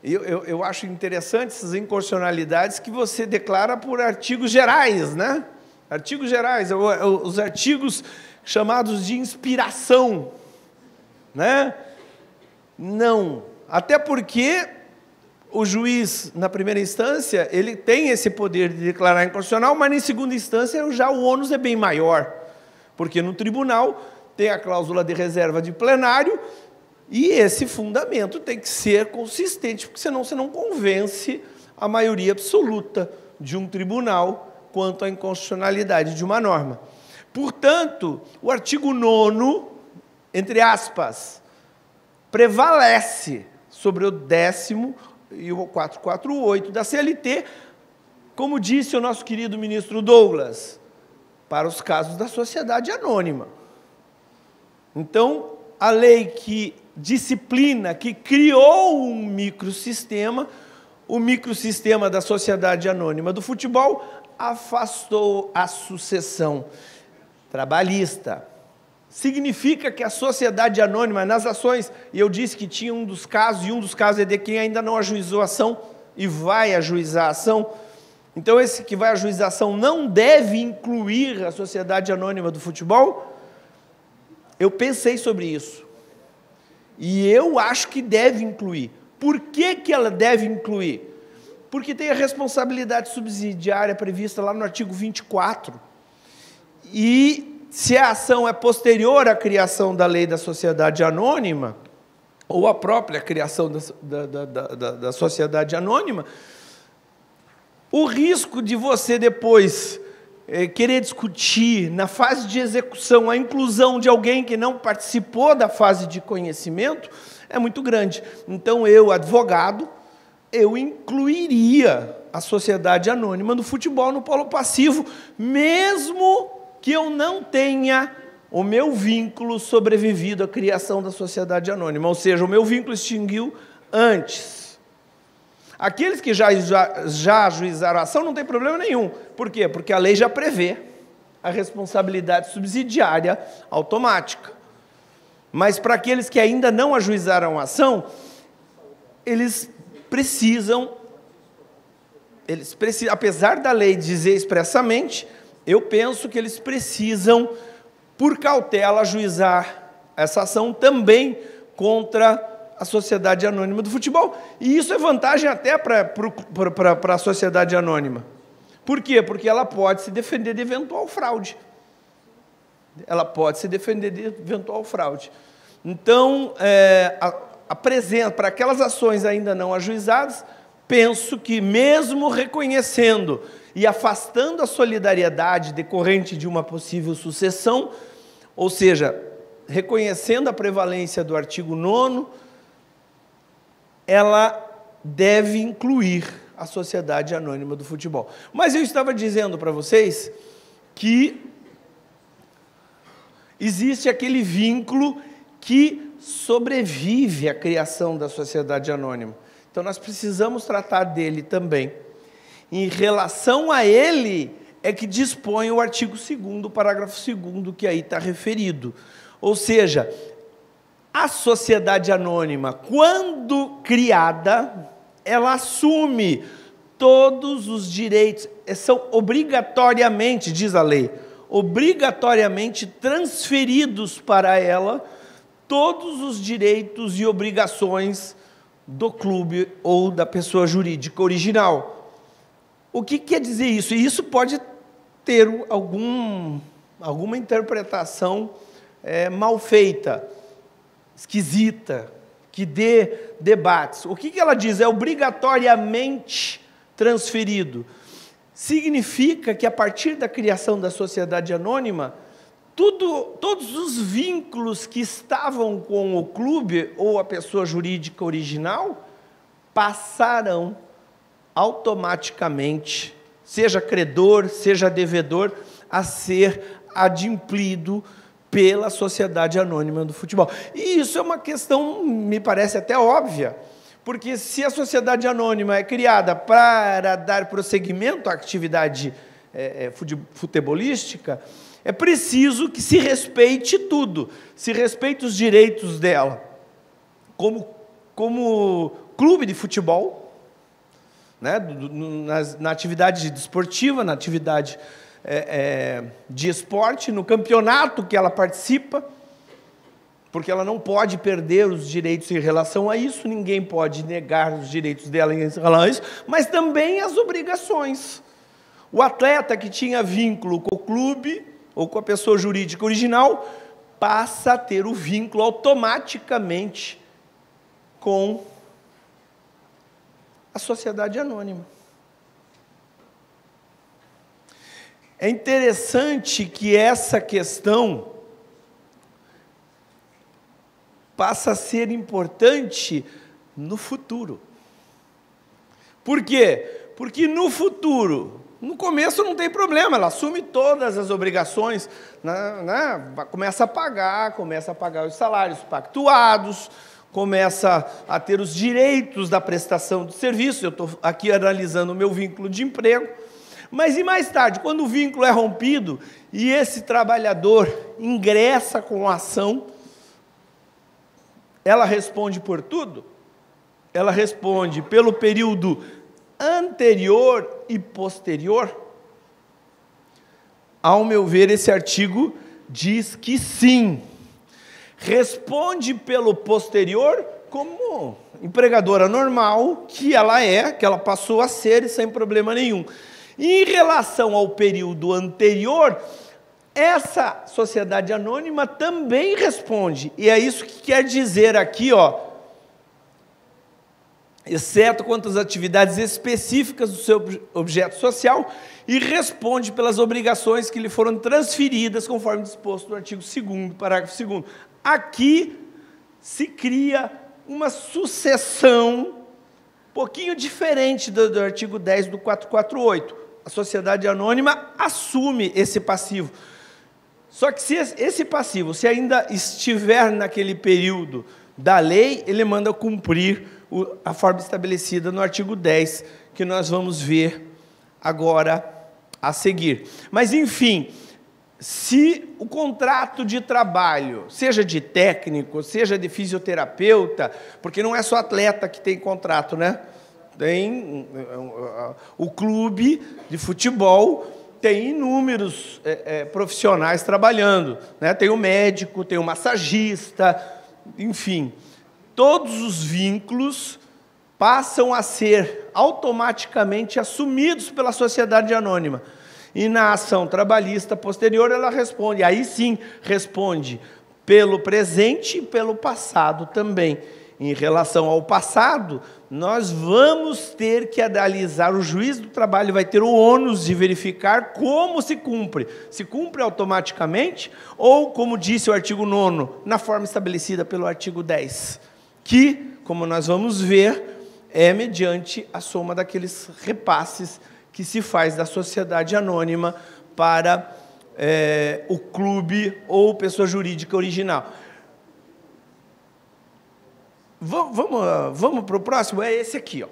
Eu acho interessante essas inconstitucionalidades que você declara por artigos gerais, né? Artigos gerais, os artigos chamados de inspiração, né? Não, até porque o juiz, na primeira instância, ele tem esse poder de declarar inconstitucional, mas em segunda instância já o ônus é bem maior, porque no tribunal tem a cláusula de reserva de plenário e esse fundamento tem que ser consistente, porque senão você não convence a maioria absoluta de um tribunal quanto à inconstitucionalidade de uma norma. Portanto, o artigo 9º, entre aspas, prevalece sobre o 10º e o 448 da CLT, como disse o nosso querido ministro Douglas, para os casos da sociedade anônima. Então, a lei que disciplina, que criou um microsistema, o microsistema da sociedade anônima do futebol, afastou a sucessão trabalhista. Significa que a sociedade anônima, nas ações, e eu disse que tinha um dos casos, e um dos casos é de quem ainda não ajuizou a ação e vai ajuizar a ação. Então, esse que vai ajuizar a ação não deve incluir a Sociedade Anônima do Futebol? Eu pensei sobre isso. E eu acho que deve incluir. Por que ela deve incluir? Porque tem a responsabilidade subsidiária prevista lá no artigo 24. E se a ação é posterior à criação da lei da sociedade anônima, ou à própria criação da sociedade anônima, o risco de você depois querer discutir na fase de execução a inclusão de alguém que não participou da fase de conhecimento é muito grande. Então, eu, advogado, eu incluiria a sociedade anônima do futebol no polo passivo, mesmo que eu não tenha o meu vínculo sobrevivido à criação da sociedade anônima, ou seja, o meu vínculo extinguiu antes. Aqueles que já ajuizaram a ação não tem problema nenhum. Por quê? Porque a lei já prevê a responsabilidade subsidiária automática. Mas para aqueles que ainda não ajuizaram a ação, eles precisam, apesar da lei dizer expressamente, eu penso que eles precisam, por cautela, ajuizar essa ação também contra a Sociedade Anônima do Futebol. E isso é vantagem até para a Sociedade Anônima. Por quê? Porque ela pode se defender de eventual fraude. Ela pode se defender de eventual fraude. Então, para aquelas ações ainda não ajuizadas, penso que, mesmo reconhecendo e afastando a solidariedade decorrente de uma possível sucessão, ou seja, reconhecendo a prevalência do artigo 9º, ela deve incluir a Sociedade Anônima do Futebol. Mas eu estava dizendo para vocês que existe aquele vínculo que sobrevive à criação da Sociedade Anônima. Então, nós precisamos tratar dele também. Em relação a ele, é que dispõe o artigo 2º, parágrafo 2º, que aí está referido. Ou seja, a sociedade anônima, quando criada, ela assume todos os direitos, são obrigatoriamente, diz a lei, obrigatoriamente transferidos para ela todos os direitos e obrigações do clube ou da pessoa jurídica original. O que quer dizer isso? E isso pode ter alguma interpretação mal feita, esquisita, que dê debates. O que ela diz? É obrigatoriamente transferido. Significa que, a partir da criação da sociedade anônima, todos os vínculos que estavam com o clube ou a pessoa jurídica original passarão automaticamente, seja credor, seja devedor, a ser adimplido pela Sociedade Anônima do Futebol. E isso é uma questão, me parece até óbvia, porque se a Sociedade Anônima é criada para dar prosseguimento à atividade futebolística, é preciso que se respeite tudo, se respeite os direitos dela, como clube de futebol, né, na atividade desportiva, na atividade de esporte, no campeonato que ela participa, porque ela não pode perder os direitos em relação a isso, ninguém pode negar os direitos dela em relação a isso, mas também as obrigações. O atleta que tinha vínculo com o clube ou com a pessoa jurídica original passa a ter o vínculo automaticamente com a sociedade anônima. É interessante que essa questão passa a ser importante no futuro. Por quê? Porque no futuro, no começo não tem problema, ela assume todas as obrigações, começa a pagar os salários pactuados, começa a ter os direitos da prestação de serviço. Eu estou aqui analisando o meu vínculo de emprego. Mas e mais tarde, quando o vínculo é rompido e esse trabalhador ingressa com a ação, ela responde por tudo? Ela responde pelo período anterior e posterior? Ao meu ver, esse artigo diz que sim. Responde pelo posterior como empregadora normal, que ela passou a ser sem problema nenhum. Em relação ao período anterior, essa sociedade anônima também responde. E é isso que quer dizer aqui, ó, exceto quanto às atividades específicas do seu objeto social, e responde pelas obrigações que lhe foram transferidas, conforme disposto no artigo 2º, parágrafo 2º. Aqui se cria uma sucessão um pouquinho diferente do artigo 10 do 448. A sociedade anônima assume esse passivo. Só que se esse passivo, se ainda estiver naquele período da lei, ele manda cumprir a forma estabelecida no artigo 10, que nós vamos ver agora a seguir. Mas, enfim, se o contrato de trabalho, seja de técnico, seja de fisioterapeuta, porque não é só atleta que tem contrato, né? Tem o clube de futebol, tem inúmeros profissionais trabalhando, né? Tem o médico, tem o massagista, enfim, todos os vínculos passam a ser automaticamente assumidos pela sociedade anônima. E na ação trabalhista posterior ela responde, aí sim responde pelo presente e pelo passado também. Em relação ao passado, nós vamos ter que analisar, o juiz do trabalho vai ter o ônus de verificar como se cumpre automaticamente, ou, como disse o artigo 9º, na forma estabelecida pelo artigo 10, que, como nós vamos ver, é mediante a soma daqueles repasses que se faz da sociedade anônima para o clube ou pessoa jurídica original. Vamos para o próximo? É esse aqui, ó.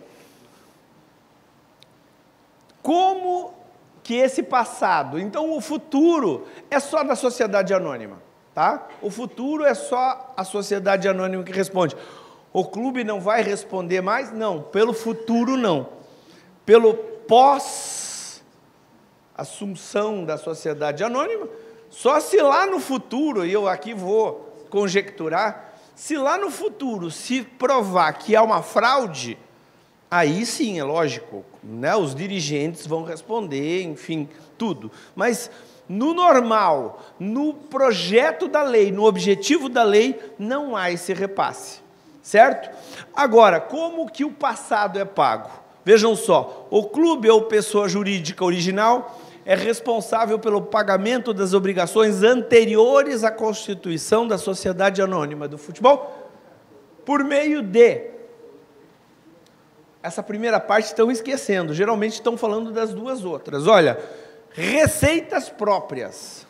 Como que esse passado... Então, o futuro é só da sociedade anônima, tá? O futuro é só a sociedade anônima que responde. O clube não vai responder mais? Não, pelo futuro não. Pelo pós-assunção da sociedade anônima, só se lá no futuro, e eu aqui vou conjecturar, se lá no futuro se provar que há uma fraude, aí sim, é lógico, né? Os dirigentes vão responder, enfim, tudo. Mas no normal, no projeto da lei, no objetivo da lei, não há esse repasse, certo? Agora, como que o passado é pago? Vejam só, o clube ou pessoa jurídica original é responsável pelo pagamento das obrigações anteriores à constituição da sociedade anônima do futebol, por meio de... Essa primeira parte estão esquecendo, geralmente estão falando das duas outras. Olha, receitas próprias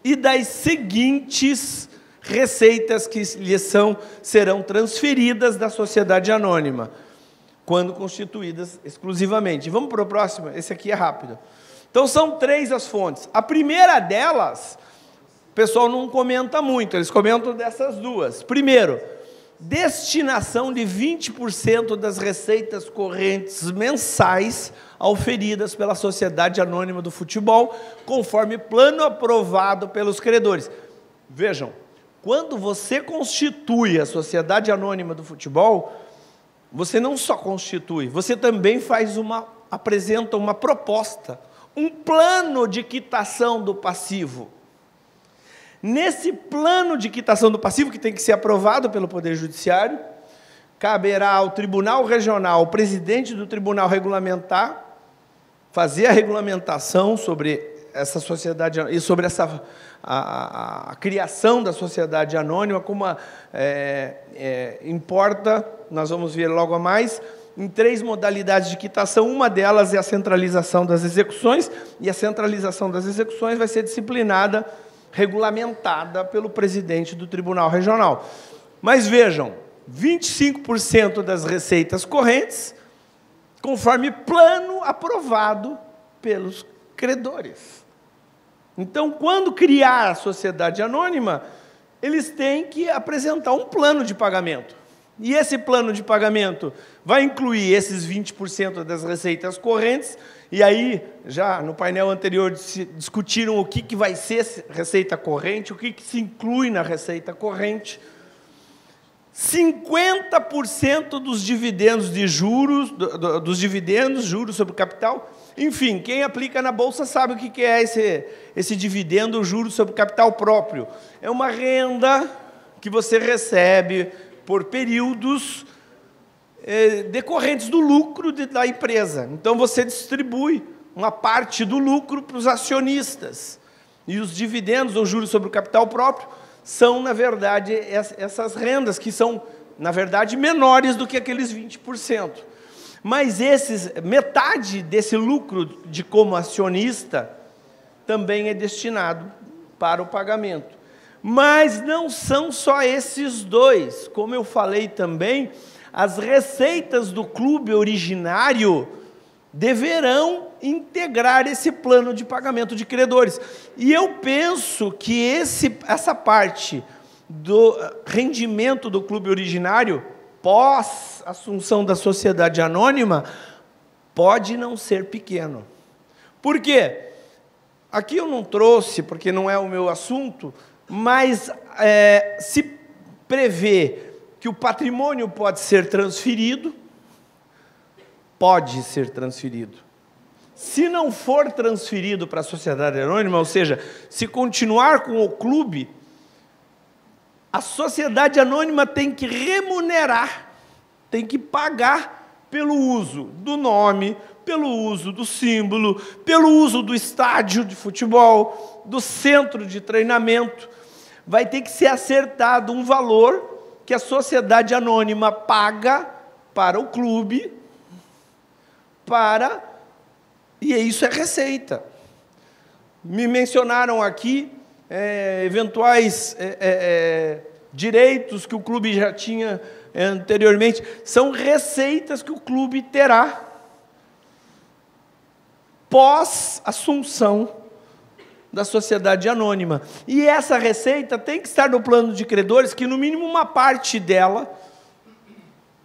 e das seguintes receitas que lhes serão transferidas da sociedade anônima, quando constituídas exclusivamente. Vamos para o próximo, esse aqui é rápido. Então, são 3 as fontes. A primeira delas, o pessoal não comenta muito, eles comentam dessas duas. Primeiro, destinação de 20% das receitas correntes mensais auferidas pela Sociedade Anônima do Futebol, conforme plano aprovado pelos credores. Vejam, quando você constitui a Sociedade Anônima do Futebol, você não só constitui, você também apresenta uma proposta, um plano de quitação do passivo. Nesse plano de quitação do passivo, que tem que ser aprovado pelo Poder Judiciário, caberá ao Tribunal Regional, ao presidente do Tribunal regulamentar, fazer a regulamentação sobre essa sociedade e sobre a criação da sociedade anônima, como importa, nós vamos ver logo a mais, em 3 modalidades de quitação. Uma delas é a centralização das execuções, e a centralização das execuções vai ser disciplinada, regulamentada pelo presidente do Tribunal Regional. Mas vejam, 25% das receitas correntes, conforme plano aprovado pelos credores. Então, quando criar a sociedade anônima, eles têm que apresentar um plano de pagamento. E esse plano de pagamento vai incluir esses 20% das receitas correntes, e aí, já no painel anterior, discutiram o que vai ser receita corrente, o que se inclui na receita corrente. 50% dos dividendos de juros, juros sobre capital. Enfim, quem aplica na Bolsa sabe o que é esse dividendo, juros sobre capital próprio. É uma renda que você recebe por períodos decorrentes do lucro da empresa. Então, você distribui uma parte do lucro para os acionistas. E os dividendos ou juros sobre o capital próprio são, na verdade, essas rendas que são, na verdade, menores do que aqueles 20%. Mas metade desse lucro de como acionista também é destinado para o pagamento. Mas não são só esses dois. Como eu falei também, as receitas do clube originário deverão integrar esse plano de pagamento de credores. E eu penso que essa parte do rendimento do clube originário, pós-assunção da sociedade anônima, pode não ser pequeno. Por quê? Aqui eu não trouxe, porque não é o meu assunto, mas se prevê que o patrimônio pode ser transferido. Pode ser transferido. Se não for transferido para a sociedade anônima, ou seja, se continuar com o clube, a sociedade anônima tem que remunerar, tem que pagar pelo uso do nome, pelo uso do símbolo, pelo uso do estádio de futebol, do centro de treinamento. Vai ter que ser acertado um valor que a sociedade anônima paga para o clube, e isso é receita. Me mencionaram aqui eventuais direitos que o clube já tinha anteriormente. São receitas que o clube terá pós-assunção da sociedade anônima. E essa receita tem que estar no plano de credores, que no mínimo uma parte dela,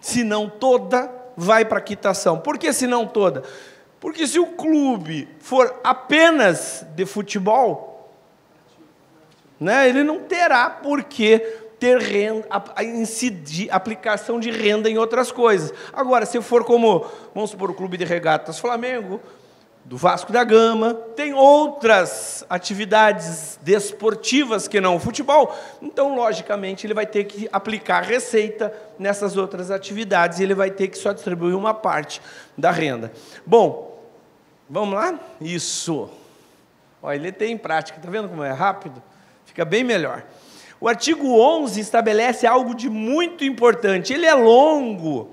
se não toda, vai para a quitação. Por que se não toda? Porque se o clube for apenas de futebol, né, ele não terá por que ter renda, aplicação de renda em outras coisas. Agora, se for como, vamos supor, o Clube de Regatas Flamengo, do Vasco da Gama, tem outras atividades desportivas que não o futebol, então, logicamente, ele vai ter que aplicar receita nessas outras atividades e ele vai ter que só distribuir uma parte da renda. Bom, vamos lá? Isso. Olha, ele tem em prática, está vendo como é rápido? Fica bem melhor. O artigo 11 estabelece algo de muito importante. Ele é longo,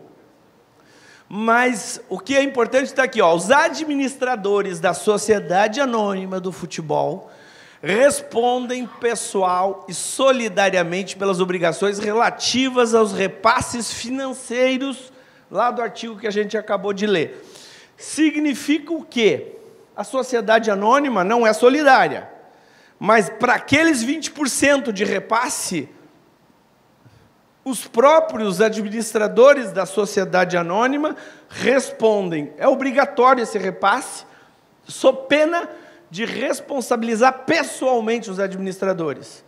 mas o que é importante está aqui, ó. Os administradores da Sociedade Anônima do Futebol respondem pessoal e solidariamente pelas obrigações relativas aos repasses financeiros, lá do artigo que a gente acabou de ler. Significa o quê? A Sociedade Anônima não é solidária, mas para aqueles 20% de repasse, os próprios administradores da Sociedade Anônima respondem. É obrigatório esse repasse, sob pena de responsabilizar pessoalmente os administradores.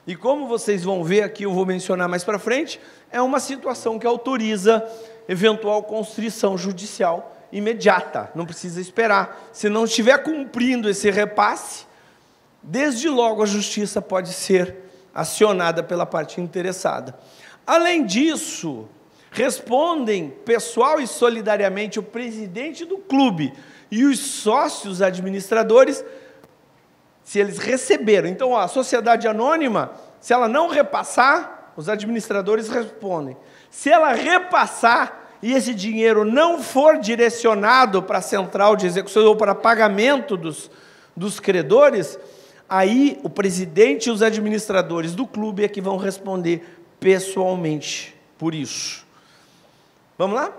E como vocês vão ver aqui, eu vou mencionar mais para frente, é uma situação que autoriza eventual constrição judicial imediata, não precisa esperar. Se não estiver cumprindo esse repasse, desde logo a justiça pode ser acionada pela parte interessada. Além disso, respondem pessoal e solidariamente o presidente do clube e os sócios administradores, se eles receberam. Então, a sociedade anônima, se ela não repassar, os administradores respondem. Se ela repassar e esse dinheiro não for direcionado para a central de execução ou para pagamento dos credores, aí o presidente e os administradores do clube é que vão responder pessoalmente por isso. Vamos lá?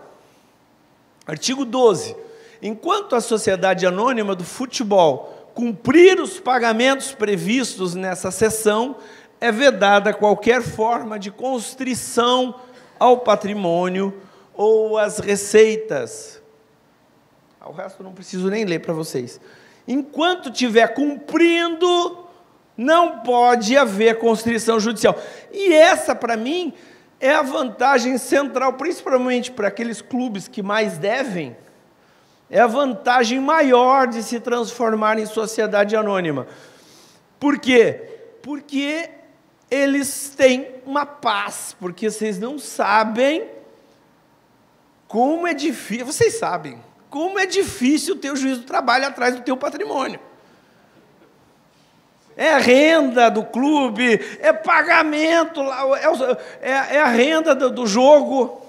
Artigo 12. Enquanto a Sociedade Anônima do Futebol cumprir os pagamentos previstos nessa seção, é vedada qualquer forma de constrição ao patrimônio ou às receitas. O resto eu não preciso nem ler para vocês. Enquanto estiver cumprindo, não pode haver constrição judicial. E essa, para mim, é a vantagem central, principalmente para aqueles clubes que mais devem, é a vantagem maior de se transformar em sociedade anônima. Por quê? Porque eles têm uma paz, porque vocês não sabem como é difícil, vocês sabem, como é difícil ter o juiz do trabalho atrás do teu patrimônio. É renda do clube, é pagamento, é a renda do jogo,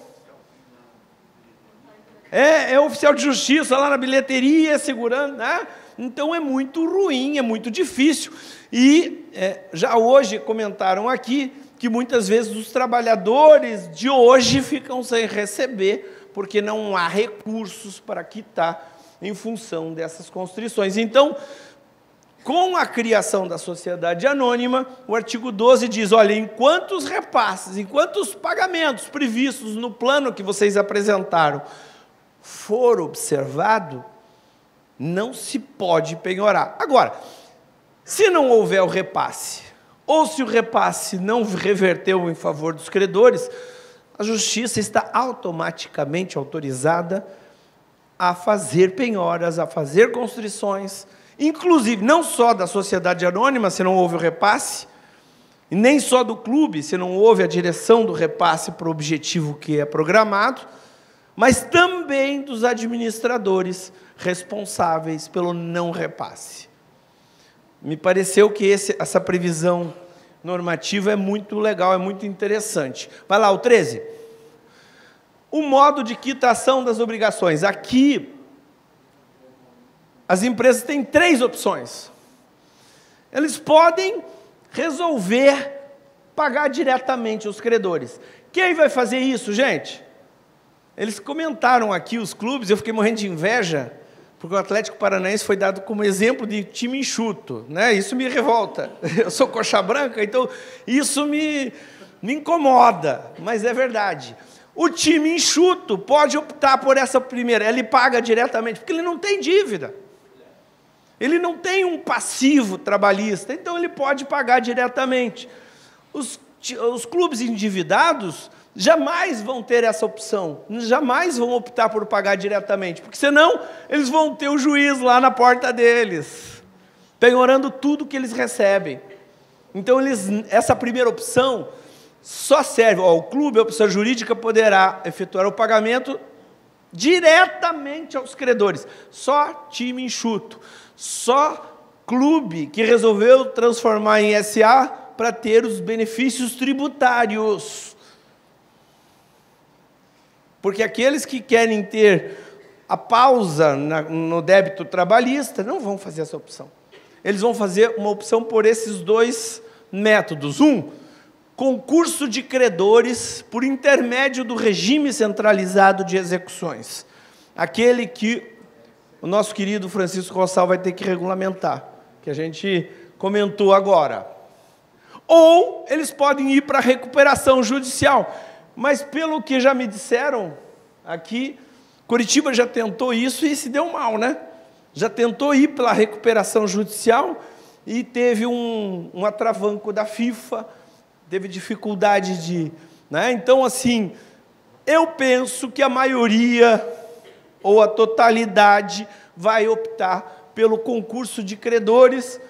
é oficial de justiça lá na bilheteria, segurando, né? Então é muito ruim, é muito difícil. E já hoje comentaram aqui que muitas vezes os trabalhadores de hoje ficam sem receber, porque não há recursos para quitar em função dessas constrições. Então, com a criação da sociedade anônima, o artigo 12 diz, olha, enquanto os repasses, enquanto os pagamentos previstos no plano que vocês apresentaram for observado, não se pode penhorar. Agora, se não houver o repasse, ou se o repasse não reverteu em favor dos credores, a Justiça está automaticamente autorizada a fazer penhoras, a fazer constrições, inclusive não só da sociedade anônima, se não houve o repasse, e nem só do clube, se não houve a direção do repasse para o objetivo que é programado, mas também dos administradores responsáveis pelo não repasse. Me pareceu que essa previsão normativa é muito legal, é muito interessante. Vai lá, o 13. O modo de quitação das obrigações. Aqui, as empresas têm 3 opções. Eles podem resolver pagar diretamente os credores. Quem vai fazer isso, gente? Eles comentaram aqui, os clubes, eu fiquei morrendo de inveja, porque o Atlético Paranaense foi dado como exemplo de time enxuto, né? Isso me revolta. Eu sou coxa branca, então isso me incomoda, mas é verdade. O time enxuto pode optar por essa primeira, ele paga diretamente, porque ele não tem dívida. Ele não tem um passivo trabalhista, então ele pode pagar diretamente. Os clubes endividados jamais vão ter essa opção, jamais vão optar por pagar diretamente, porque senão eles vão ter o juiz lá na porta deles, penhorando tudo que eles recebem. Então, essa primeira opção só serve, o clube, a pessoa jurídica, poderá efetuar o pagamento diretamente aos credores, só time enxuto, só clube que resolveu transformar em SA para ter os benefícios tributários. Porque aqueles que querem ter a pausa no débito trabalhista não vão fazer essa opção. Eles vão fazer uma opção por esses 2 métodos. Concurso de credores por intermédio do regime centralizado de execuções. Aquele que o nosso querido Francisco Rossal vai ter que regulamentar, que a gente comentou agora. Ou eles podem ir para a recuperação judicial. Mas, pelo que já me disseram, aqui, Curitiba já tentou isso e se deu mal, né? Já tentou ir pela recuperação judicial e teve um atravanco da FIFA, teve dificuldade de... né? Então, assim, eu penso que a maioria, ou a totalidade, vai optar pelo concurso de credores,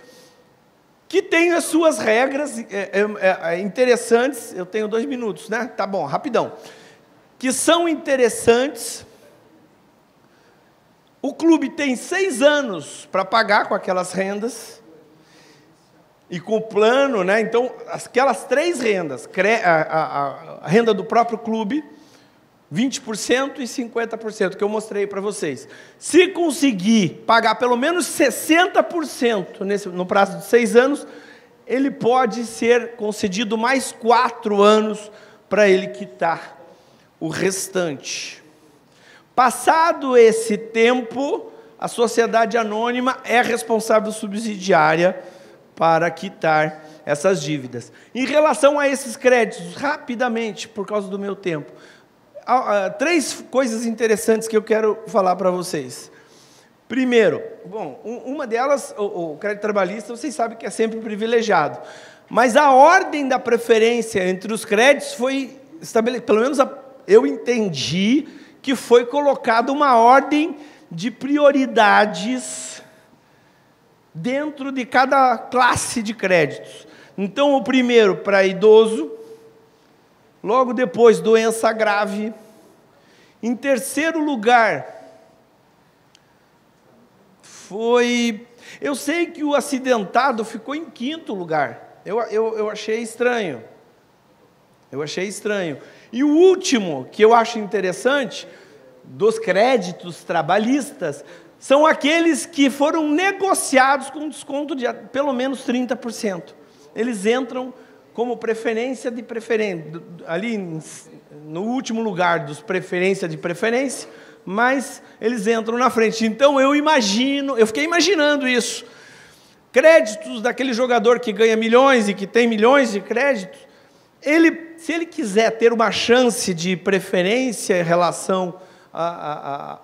que tem as suas regras interessantes. Eu tenho 2 minutos, né? Tá bom, rapidão. Que são interessantes. O clube tem 6 anos para pagar com aquelas rendas, e com o plano, né? Então, aquelas 3 rendas, a renda do próprio clube, 20% e 50%, que eu mostrei para vocês. Se conseguir pagar pelo menos 60% no prazo de 6 anos, ele pode ser concedido mais 4 anos para ele quitar o restante. Passado esse tempo, a sociedade anônima é responsável subsidiária para quitar essas dívidas. Em relação a esses créditos, rapidamente, por causa do meu tempo, três coisas interessantes que eu quero falar para vocês. Primeiro, bom, uma delas, o crédito trabalhista, vocês sabem que é sempre privilegiado, mas a ordem da preferência entre os créditos foi estabelecida, pelo menos eu entendi que foi colocada uma ordem de prioridades dentro de cada classe de créditos. Então, o primeiro para idoso, logo depois doença grave, em terceiro lugar foi... Eu sei que o acidentado ficou em quinto lugar, eu achei estranho, E o último, que eu acho interessante, dos créditos trabalhistas, são aqueles que foram negociados com desconto de pelo menos 30%. Eles entram como preferência de preferência, ali no último lugar dos preferência de preferência, mas eles entram na frente. Então, eu fiquei imaginando isso. Créditos daquele jogador que ganha milhões e que tem milhões de créditos, se ele quiser ter uma chance de preferência em relação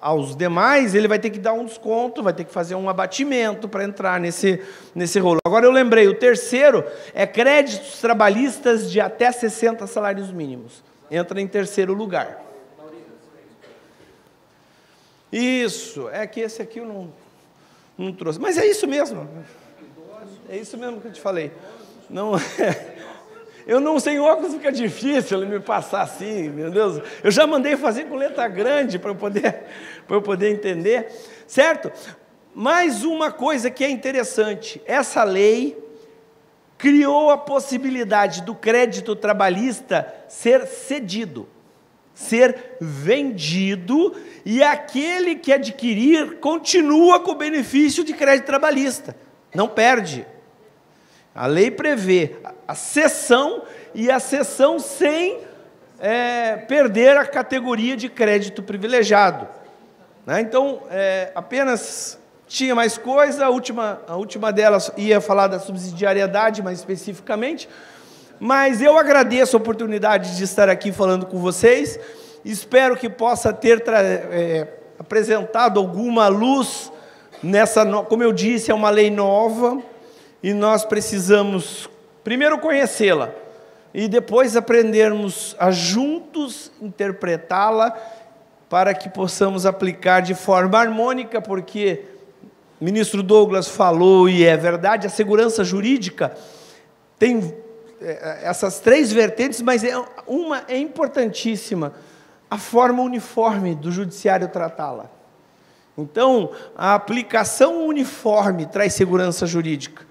aos demais, ele vai ter que dar um desconto, vai ter que fazer um abatimento para entrar nesse rolo. Agora eu lembrei, o terceiro é créditos trabalhistas de até 60 salários mínimos. Entra em terceiro lugar. Isso, é que esse aqui eu não trouxe. Mas é isso mesmo. É isso mesmo que eu te falei. Não Eu não sem óculos fica difícil ele me passar assim, meu Deus. Eu já mandei fazer com letra grande para eu poder entender, certo? Mais uma coisa que é interessante, essa lei criou a possibilidade do crédito trabalhista ser cedido, ser vendido, e aquele que adquirir continua com o benefício de crédito trabalhista, não perde. A lei prevê a cessão, e a cessão sem perder a categoria de crédito privilegiado. Né? Então, apenas tinha mais coisa, a última delas ia falar da subsidiariedade, mais especificamente, mas eu agradeço a oportunidade de estar aqui falando com vocês, espero que possa ter apresentado alguma luz nessa, como eu disse, é uma lei nova, e nós precisamos, primeiro, conhecê-la, e depois aprendermos a juntos interpretá-la, para que possamos aplicar de forma harmônica, porque o ministro Douglas falou, e é verdade, a segurança jurídica tem essas três vertentes, mas uma é importantíssima, a forma uniforme do judiciário tratá-la. Então, a aplicação uniforme traz segurança jurídica.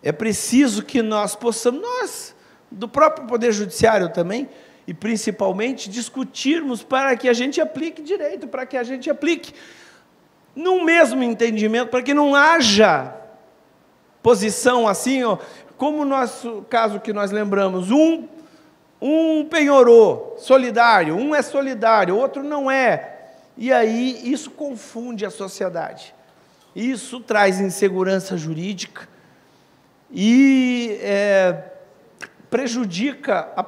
É preciso que nós possamos, do próprio Poder Judiciário também, e principalmente, discutirmos para que a gente aplique direito, para que a gente aplique num mesmo entendimento, para que não haja posição assim, como o nosso caso que nós lembramos, um penhorou solidário, um é solidário, o outro não é, e aí isso confunde a sociedade, isso traz insegurança jurídica, e prejudica a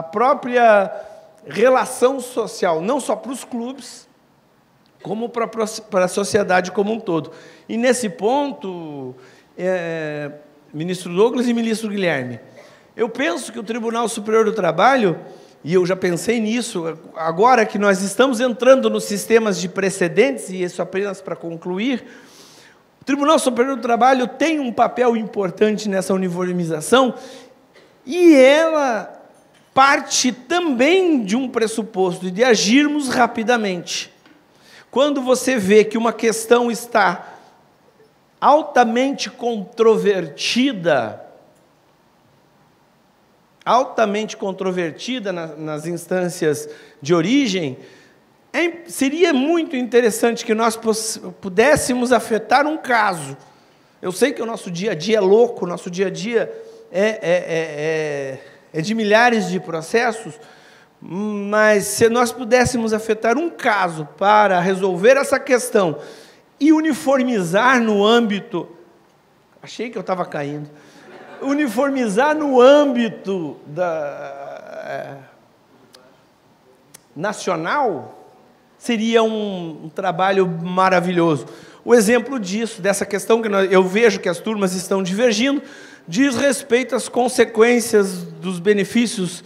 própria relação social, não só para os clubes, como para a sociedade como um todo. E nesse ponto, ministro Douglas e ministro Guilherme, eu penso que o Tribunal Superior do Trabalho, e eu já pensei nisso, agora que nós estamos entrando nos sistemas de precedentes, e isso apenas para concluir, o Tribunal Superior do Trabalho tem um papel importante nessa uniformização, e ela parte também de um pressuposto de agirmos rapidamente. Quando você vê que uma questão está altamente controvertida nas instâncias de origem, seria muito interessante que nós pudéssemos afetar um caso. Eu sei que o nosso dia a dia é louco, o nosso dia a dia é de milhares de processos, mas se nós pudéssemos afetar um caso para resolver essa questão e uniformizar no âmbito Achei que eu estava caindo. Uniformizar no âmbito nacional seria um trabalho maravilhoso. O exemplo disso, dessa questão que eu vejo que as turmas estão divergindo, diz respeito às consequências dos benefícios,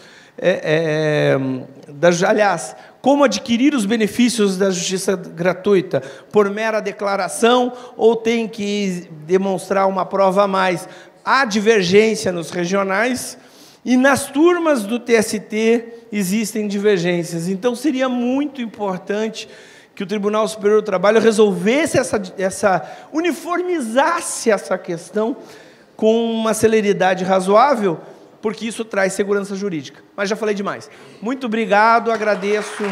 aliás, como adquirir os benefícios da justiça gratuita, por mera declaração ou tem que demonstrar uma prova a mais. Há divergência nos regionais e nas turmas do TST existem divergências. Então, seria muito importante que o Tribunal Superior do Trabalho resolvesse uniformizasse essa questão com uma celeridade razoável, porque isso traz segurança jurídica. Mas já falei demais. Muito obrigado, agradeço.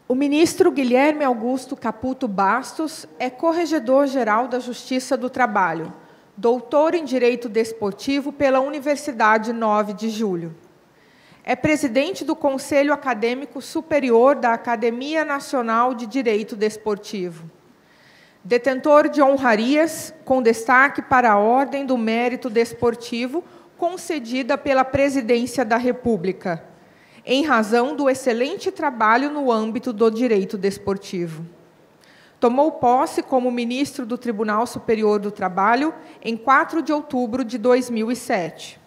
O ministro Guilherme Augusto Caputo Bastos é corregedor-geral da Justiça do Trabalho, doutor em Direito Desportivo pela Universidade 9 de Julho. É presidente do Conselho Acadêmico Superior da Academia Nacional de Direito Desportivo. Detentor de honrarias, com destaque para a Ordem do Mérito Desportivo, concedida pela Presidência da República, em razão do excelente trabalho no âmbito do direito desportivo. Tomou posse como ministro do Tribunal Superior do Trabalho em 4 de outubro de 2007.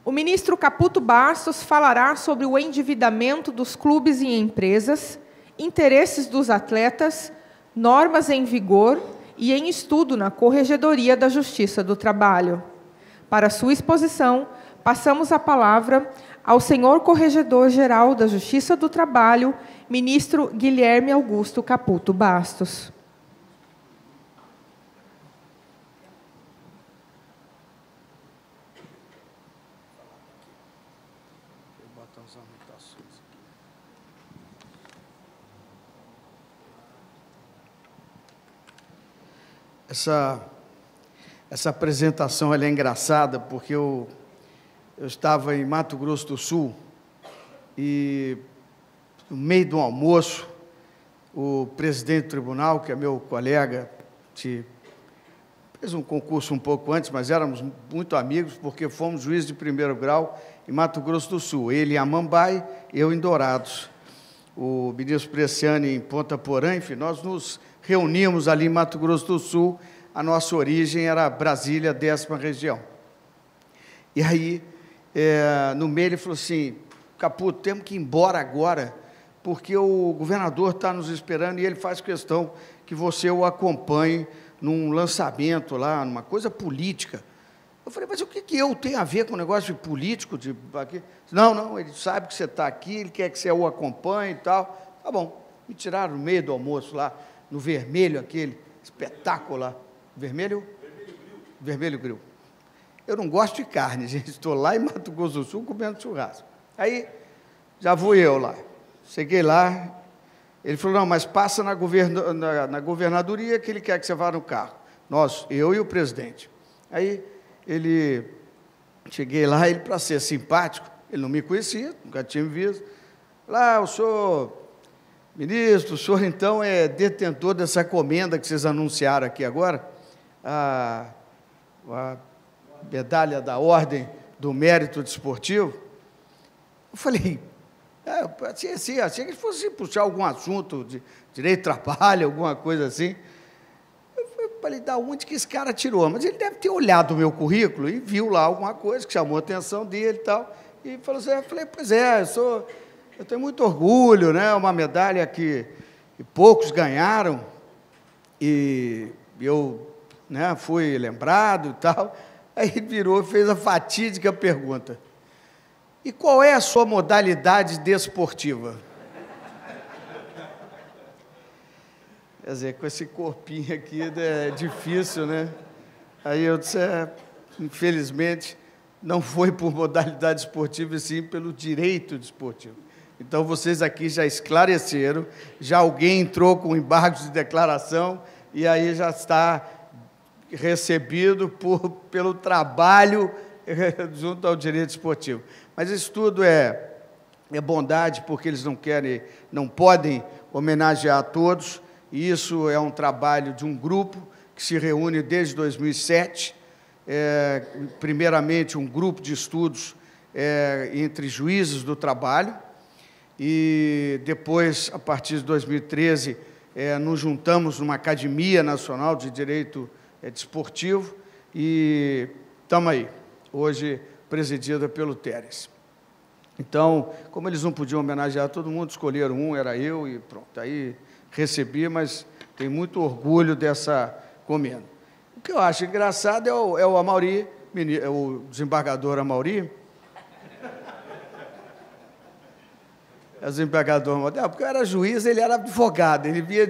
O ministro Caputo Bastos falará sobre o endividamento dos clubes e empresas, interesses dos atletas, normas em vigor e em estudo na Corregedoria da Justiça do Trabalho. Para sua exposição, passamos a palavra ao senhor Corregedor-Geral da Justiça do Trabalho, ministro Guilherme Augusto Caputo Bastos. Essa apresentação ela é engraçada, porque eu estava em Mato Grosso do Sul e, no meio do almoço, o presidente do tribunal, que é meu colega, fez um concurso um pouco antes, mas éramos muito amigos, porque fomos juízes de primeiro grau em Mato Grosso do Sul. Ele em Amambai, eu em Dourados. O ministro Bresciani em Ponta Porã, enfim, nós nos reunimos ali em Mato Grosso do Sul. A nossa origem era Brasília, 10ª região. E aí, no meio, ele falou assim: Caputo, temos que ir embora agora, porque o governador está nos esperando e ele faz questão que você o acompanhe num lançamento lá, numa coisa política. Eu falei, mas o que eu tenho a ver com o negócio de político? Aqui? Não, ele sabe que você está aqui, ele quer que você o acompanhe e tal. Tá bom, me tiraram no meio do almoço lá, no vermelho, aquele espetáculo lá. Vermelho? Vermelho Grill. Eu não gosto de carne, gente. Estou lá em Mato Grosso do Sul comendo churrasco. Aí, já fui eu lá. Cheguei lá, ele falou, não, mas passa na governadoria que ele quer que você vá no carro. Eu e o presidente. Aí, cheguei lá, ele, para ser simpático, ele não me conhecia, nunca tinha me visto. Lá, o senhor ministro, o senhor, então, é detentor dessa comenda que vocês anunciaram aqui agora, a medalha da Ordem do Mérito Desportivo. Eu falei, achei que ele fosse puxar algum assunto de direito de trabalho, alguma coisa assim. Eu falei, da onde que esse cara tirou? Mas ele deve ter olhado o meu currículo e viu lá alguma coisa que chamou a atenção dele e tal. E falou assim, eu falei, pois é, eu tenho muito orgulho, né? Uma medalha que poucos ganharam, e eu, né, fui lembrado e tal. Aí ele virou e fez a fatídica pergunta: e qual é a sua modalidade desportiva? Quer dizer, com esse corpinho aqui é difícil, né? Aí eu disse, infelizmente, não foi por modalidade esportiva, e sim pelo direito desportivo. Então, vocês aqui já esclareceram, já alguém entrou com embargos de declaração, e aí já está recebido pelo trabalho junto ao direito esportivo. Mas isso tudo é bondade, porque eles não podem homenagear todos, e isso é um trabalho de um grupo que se reúne desde 2007, primeiramente um grupo de estudos entre juízes do trabalho, e depois, a partir de 2013, nos juntamos numa Academia Nacional de Direito Desportivo, e estamos aí, hoje presidida pelo Terence. Então, como eles não podiam homenagear todo mundo, escolheram um, era eu, e pronto, aí recebi, mas tenho muito orgulho dessa comenda. O que eu acho engraçado é o Amaury, o desembargador Amaury. É o desembargador Amaury, porque eu era juiz, ele era advogado, ele vinha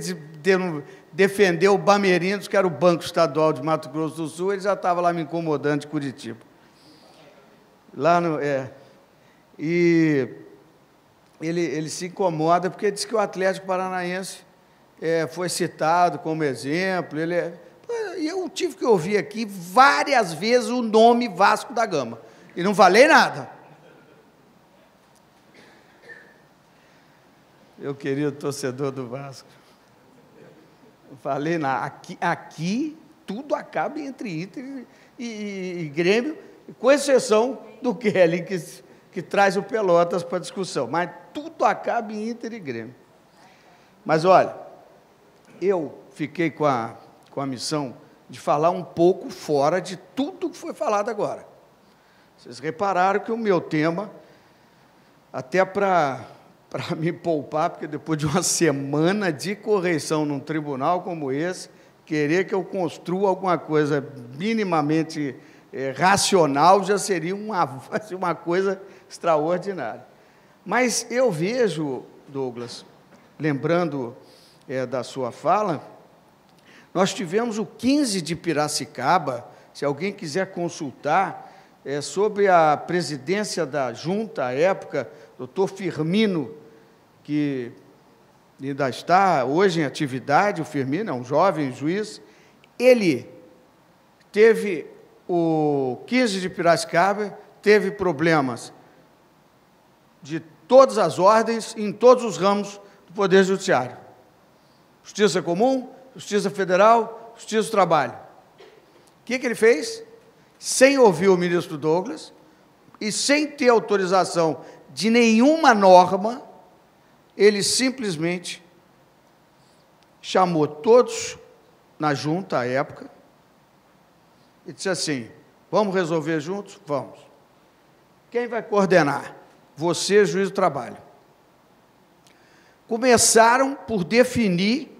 defender o Bamerindos, que era o Banco Estadual de Mato Grosso do Sul, ele já estava lá me incomodando de Curitiba. E ele se incomoda porque diz que o Atlético Paranaense foi citado como exemplo. E eu tive que ouvir aqui várias vezes o nome Vasco da Gama. E não falei nada. Meu querido torcedor do Vasco. Não falei nada. Aqui tudo acaba entre Inter e Grêmio, com exceção do Kelly, que traz o Pelotas para a discussão. Mas tudo acaba em Inter e Grêmio. Mas, olha, eu fiquei com a missão de falar um pouco fora de tudo que foi falado agora. Vocês repararam que o meu tema, até para me poupar, porque depois de uma semana de correição num tribunal como esse, querer que eu construa alguma coisa minimamente racional já seria uma coisa extraordinária. Mas eu vejo, Douglas, lembrando da sua fala, nós tivemos o 15 de Piracicaba, se alguém quiser consultar, sobre a presidência da junta, à época, doutor Firmino, que ainda está hoje em atividade, o Firmino é um jovem juiz, ele teve o 15 de Piracicaba, teve problemas de todas as ordens, em todos os ramos do Poder Judiciário. Justiça Comum, Justiça Federal, Justiça do Trabalho. O que ele fez? Sem ouvir o ministro Douglas e sem ter autorização de nenhuma norma, ele simplesmente chamou todos na junta, à época, e disse assim: vamos resolver juntos? Vamos. Quem vai coordenar? Você, juiz do trabalho. Começaram por definir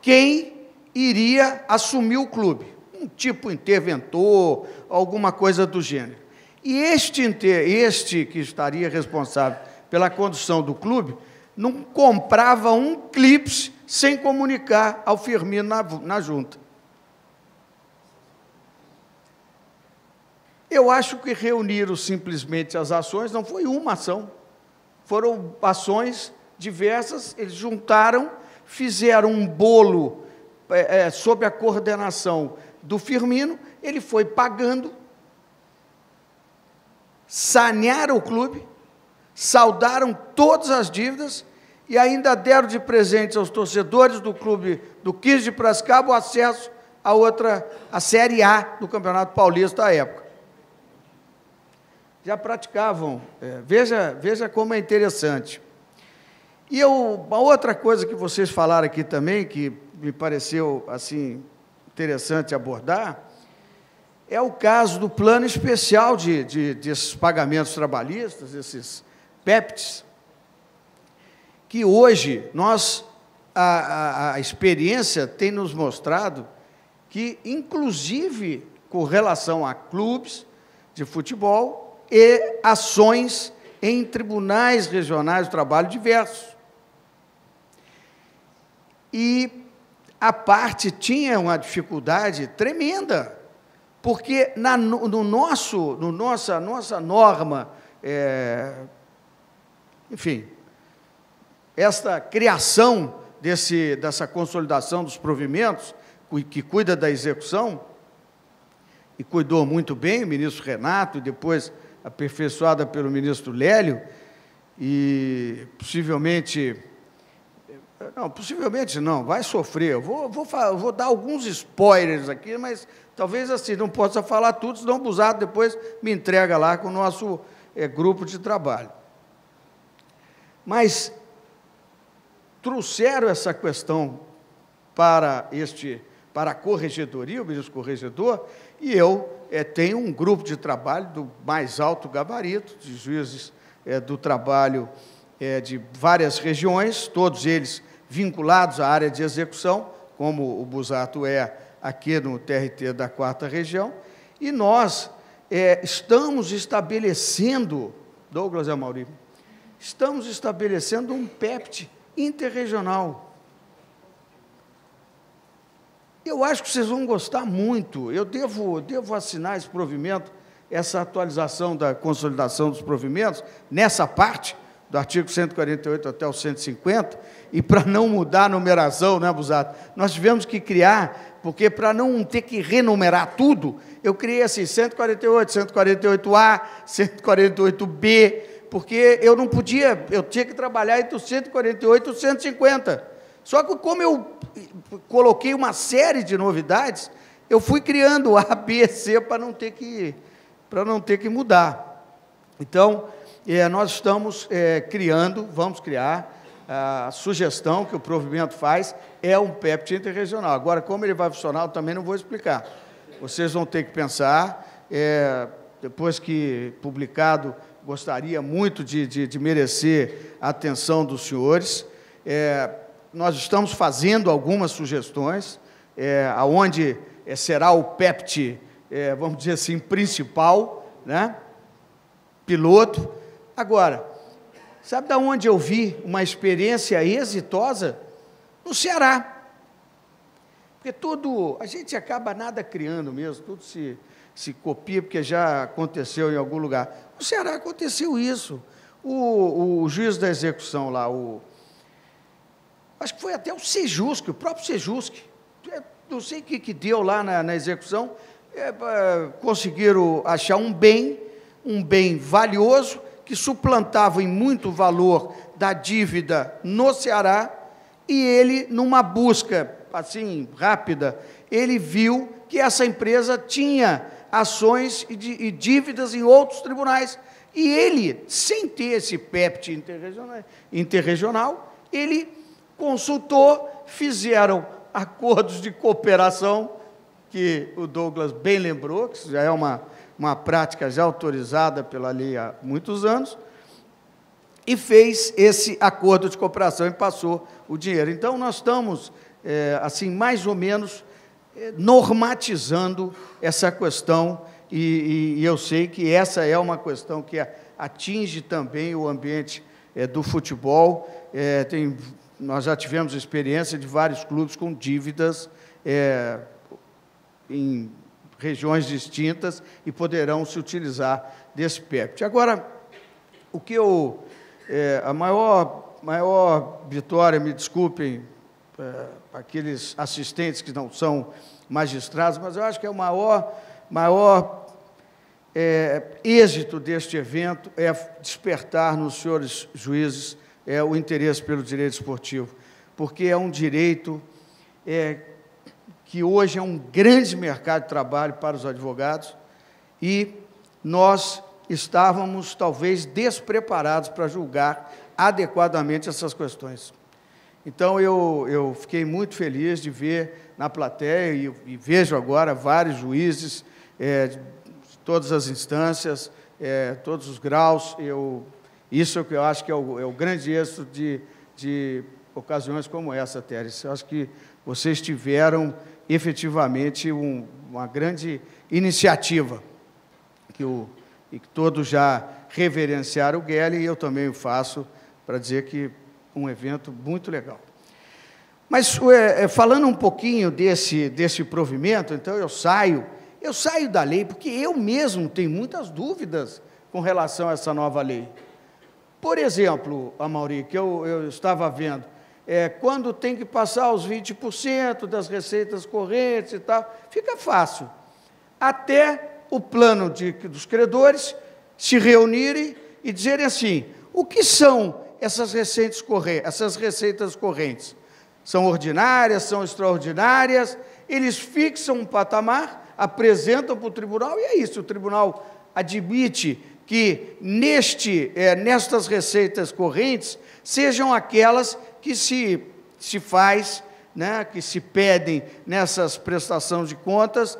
quem iria assumir o clube, um tipo interventor, alguma coisa do gênero. E este que estaria responsável pela condução do clube, não comprava um clipe sem comunicar ao Firmino na junta. Eu acho que reuniram simplesmente as ações, não foi uma ação, foram ações diversas, eles juntaram, fizeram um bolo sob a coordenação do Firmino, ele foi pagando, sanearam o clube, saldaram todas as dívidas e ainda deram de presente aos torcedores do clube do 15 de Piracicaba o acesso a Série A do Campeonato Paulista à época. Já praticavam, veja como é interessante. E uma outra coisa que vocês falaram aqui também, que me pareceu assim interessante abordar, é o caso do plano especial desses pagamentos trabalhistas, esses PEPs, que hoje a experiência tem nos mostrado que, inclusive, com relação a clubes de futebol e ações em tribunais regionais do trabalho diversos. E a parte tinha uma dificuldade tremenda, porque nossa norma, enfim, esta criação dessa consolidação dos provimentos, que cuida da execução, e cuidou muito bem, o ministro Renato, e depois aperfeiçoada pelo ministro Lélio, e possivelmente não, vai sofrer. Eu vou dar alguns spoilers aqui, mas talvez assim, não possa falar tudo, senão o Busato depois me entrega lá com o nosso grupo de trabalho. Mas trouxeram essa questão para a corregedoria, o ministro corregedor, e eu tenho um grupo de trabalho do mais alto gabarito, de juízes do trabalho de várias regiões, todos eles vinculados à área de execução, como o Busato é aqui no TRT da 4ª Região, e nós estamos estabelecendo, Douglas e Amaury, estamos estabelecendo um PEPT interregional. Eu acho que vocês vão gostar muito. Eu devo assinar esse provimento, essa atualização da consolidação dos provimentos, nessa parte, do artigo 148 até o 150, e para não mudar a numeração, né, Busato? Nós tivemos que criar, porque para não ter que renumerar tudo, eu criei assim, 148, 148A, 148B, porque eu não podia, eu tinha que trabalhar entre o 148 e o 150. Só que como eu coloquei uma série de novidades, eu fui criando A, B, C para não ter que mudar. Então, nós estamos vamos criar, a sugestão que o provimento faz é um PEPT interregional. Agora, como ele vai funcionar, eu também não vou explicar. Vocês vão ter que pensar, depois que publicado, gostaria muito de merecer a atenção dos senhores. Nós estamos fazendo algumas sugestões, aonde será o PEPT, vamos dizer assim, principal, né? Piloto. Agora, sabe de onde eu vi uma experiência exitosa? No Ceará. Porque a gente acaba nada criando mesmo, tudo se copia, porque já aconteceu em algum lugar. No Ceará aconteceu isso. O juiz da execução lá, acho que foi até o Sejusc, o próprio Sejusc, não sei o que deu lá na execução, conseguiram achar um bem valioso, que suplantava em muito valor da dívida no Ceará, e ele, numa busca assim rápida, ele viu que essa empresa tinha ações e dívidas em outros tribunais, e ele, sem ter esse PEPT interregional, ele consultou, fizeram acordos de cooperação, que o Douglas bem lembrou, que já é uma prática já autorizada pela lei há muitos anos, e fez esse acordo de cooperação e passou o dinheiro. Então, nós estamos, assim, mais ou menos, normatizando essa questão, e eu sei que essa é uma questão que atinge também o ambiente do futebol. Nós já tivemos experiência de vários clubes com dívidas em regiões distintas e poderão se utilizar desse PEPT. Agora, o que a maior vitória, me desculpem, aqueles assistentes que não são magistrados, mas eu acho que é o maior êxito deste evento é despertar nos senhores juízes o interesse pelo direito esportivo, porque é um direito que hoje é um grande mercado de trabalho para os advogados, e nós estávamos, talvez, despreparados para julgar adequadamente essas questões. Então, eu fiquei muito feliz de ver na plateia, e vejo agora vários juízes, de todas as instâncias, todos os graus. Isso é o que eu acho que é o grande êxito de ocasiões como essa, Teres. Eu acho que vocês tiveram, efetivamente, uma grande iniciativa, e que todos já reverenciaram o Guelli, e eu também o faço para dizer que um evento muito legal. Mas, falando um pouquinho desse provimento, então eu saio da lei, porque eu mesmo tenho muitas dúvidas com relação a essa nova lei. Por exemplo, Amaury, que eu estava vendo, quando tem que passar os 20% das receitas correntes e tal, fica fácil. até o plano dos credores se reunirem e dizerem assim, o que são essas receitas correntes? São ordinárias, são extraordinárias, eles fixam um patamar, apresentam para o tribunal, e é isso, o tribunal admite que nestas receitas correntes sejam aquelas que se faz, né, que se pedem nessas prestações de contas,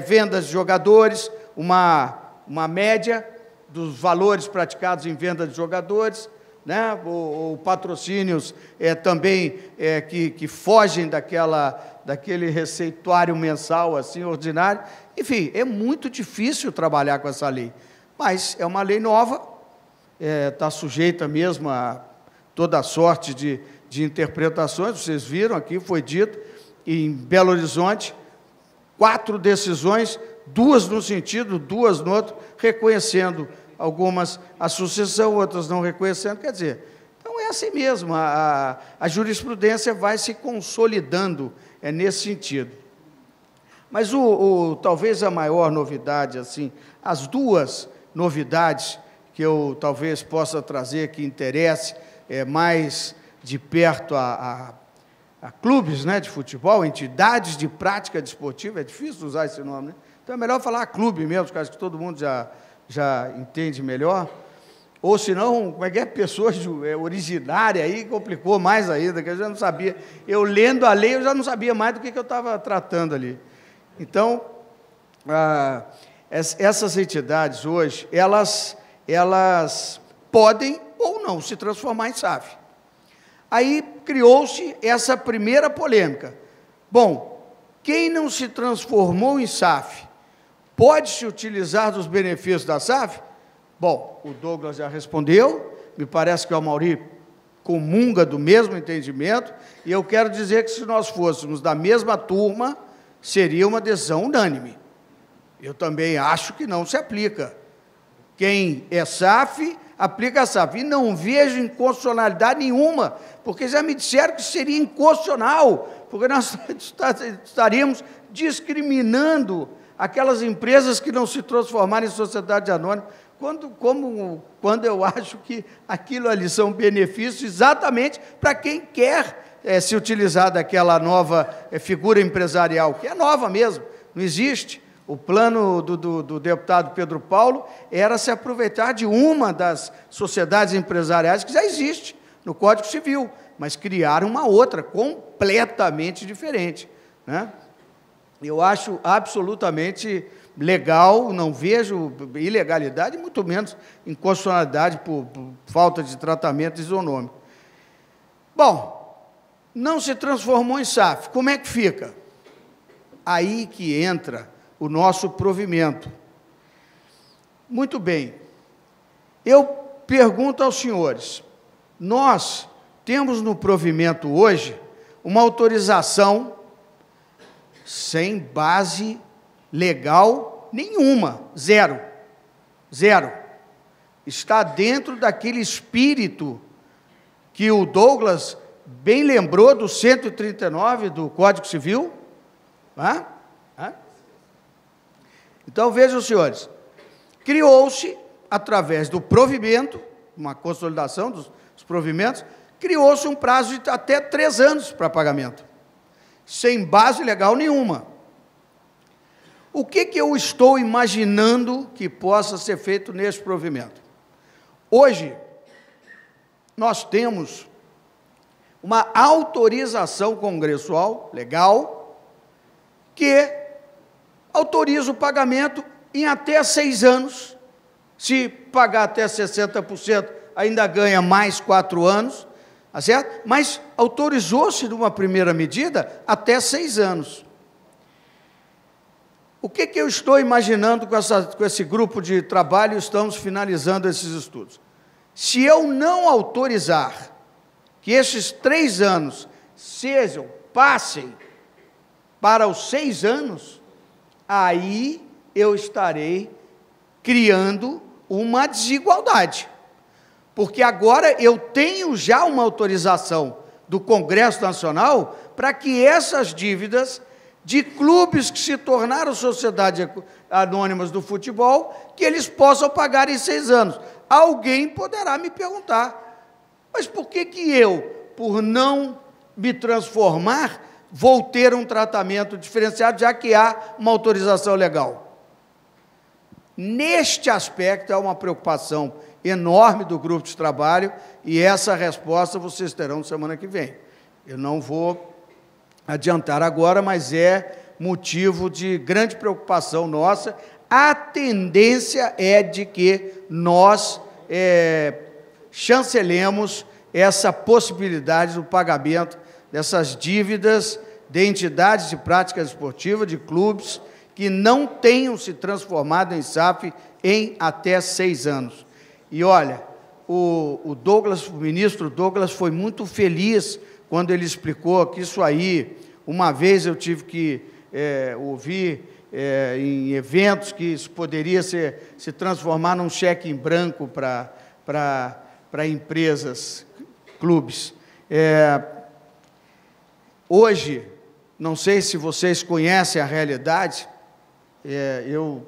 vendas de jogadores, uma média dos valores praticados em venda de jogadores, né, ou patrocínios também que fogem daquele receituário mensal assim, ordinário. Enfim, é muito difícil trabalhar com essa lei, mas é uma lei nova, está sujeita mesmo a toda a sorte de interpretações. Vocês viram aqui, foi dito, em Belo Horizonte, 4 decisões, 2 num sentido, 2 no outro, reconhecendo algumas a sucessão, outras não reconhecendo. Quer dizer, então é assim mesmo, a jurisprudência vai se consolidando nesse sentido. Mas talvez a maior novidade, assim, as 2 novidades que eu talvez possa trazer que interesse mais de perto a clubes, né, de futebol, entidades de prática desportiva, é difícil usar esse nome, né? Então é melhor falar clube mesmo, porque acho que todo mundo já entende melhor. Ou se não, como é que é? Pessoas originárias, aí complicou mais ainda, que eu já não sabia. Eu lendo a lei, eu já não sabia mais do que eu estava tratando ali. Então, essas entidades hoje, elas podem ou não se transformar em SAF. Aí criou-se essa primeira polêmica. Bom, quem não se transformou em SAF pode se utilizar dos benefícios da SAF? Bom, o Douglas já respondeu, me parece que o Amaury comunga do mesmo entendimento, e eu quero dizer que se nós fôssemos da mesma turma, seria uma decisão unânime. Eu também acho que não se aplica. Quem é SAF, aplica a SAF. E não vejo inconstitucionalidade nenhuma, porque já me disseram que seria inconstitucional, porque nós estaríamos discriminando aquelas empresas que não se transformaram em sociedade anônima, quando eu acho que aquilo ali são benefícios exatamente para quem quer se utilizar daquela nova figura empresarial, que é nova mesmo, não existe. O plano do deputado Pedro Paulo era se aproveitar de uma das sociedades empresariais que já existe no Código Civil, mas criar uma outra completamente diferente, né? Eu acho absolutamente legal, não vejo ilegalidade, muito menos inconstitucionalidade por falta de tratamento isonômico. Bom, não se transformou em SAF, como é que fica? Aí que entra o nosso provimento. Muito bem, eu pergunto aos senhores, nós temos no provimento hoje uma autorização sem base legal nenhuma, zero. Está dentro daquele espírito que o Douglas bem lembrou do 139 do Código Civil. Então, vejam, senhores, criou-se, através do provimento, uma consolidação dos provimentos, criou-se um prazo de até 3 anos para pagamento, sem base legal nenhuma. O que eu estou imaginando que possa ser feito nesse provimento? Hoje, nós temos uma autorização congressual, legal, que autoriza o pagamento em até 6 anos. Se pagar até 60%, ainda ganha mais 4 anos, tá certo? Mas autorizou-se, numa primeira medida, até 6 anos. O que eu estou imaginando com esse grupo de trabalho? Estamos finalizando esses estudos. Se eu não autorizar que esses 3 anos passem para os 6 anos, aí eu estarei criando uma desigualdade. Porque agora eu tenho já uma autorização do Congresso Nacional para que essas dívidas de clubes que se tornaram sociedades anônimas do futebol, que eles possam pagar em 6 anos. Alguém poderá me perguntar, mas por que eu, por não me transformar, vou ter um tratamento diferenciado, já que há uma autorização legal? Neste aspecto, é uma preocupação enorme do grupo de trabalho, e essa resposta vocês terão semana que vem. Eu não vou adiantar agora, mas é motivo de grande preocupação nossa. A tendência é de que nós chancelemos essa possibilidade do pagamento dessas dívidas de entidades de prática esportiva, de clubes, que não tenham se transformado em SAF em até 6 anos. E, olha, o ministro Douglas foi muito feliz quando ele explicou que isso aí, uma vez eu tive que ouvir em eventos que isso poderia se transformar num cheque em branco para empresas, clubes. Hoje, não sei se vocês conhecem a realidade, eu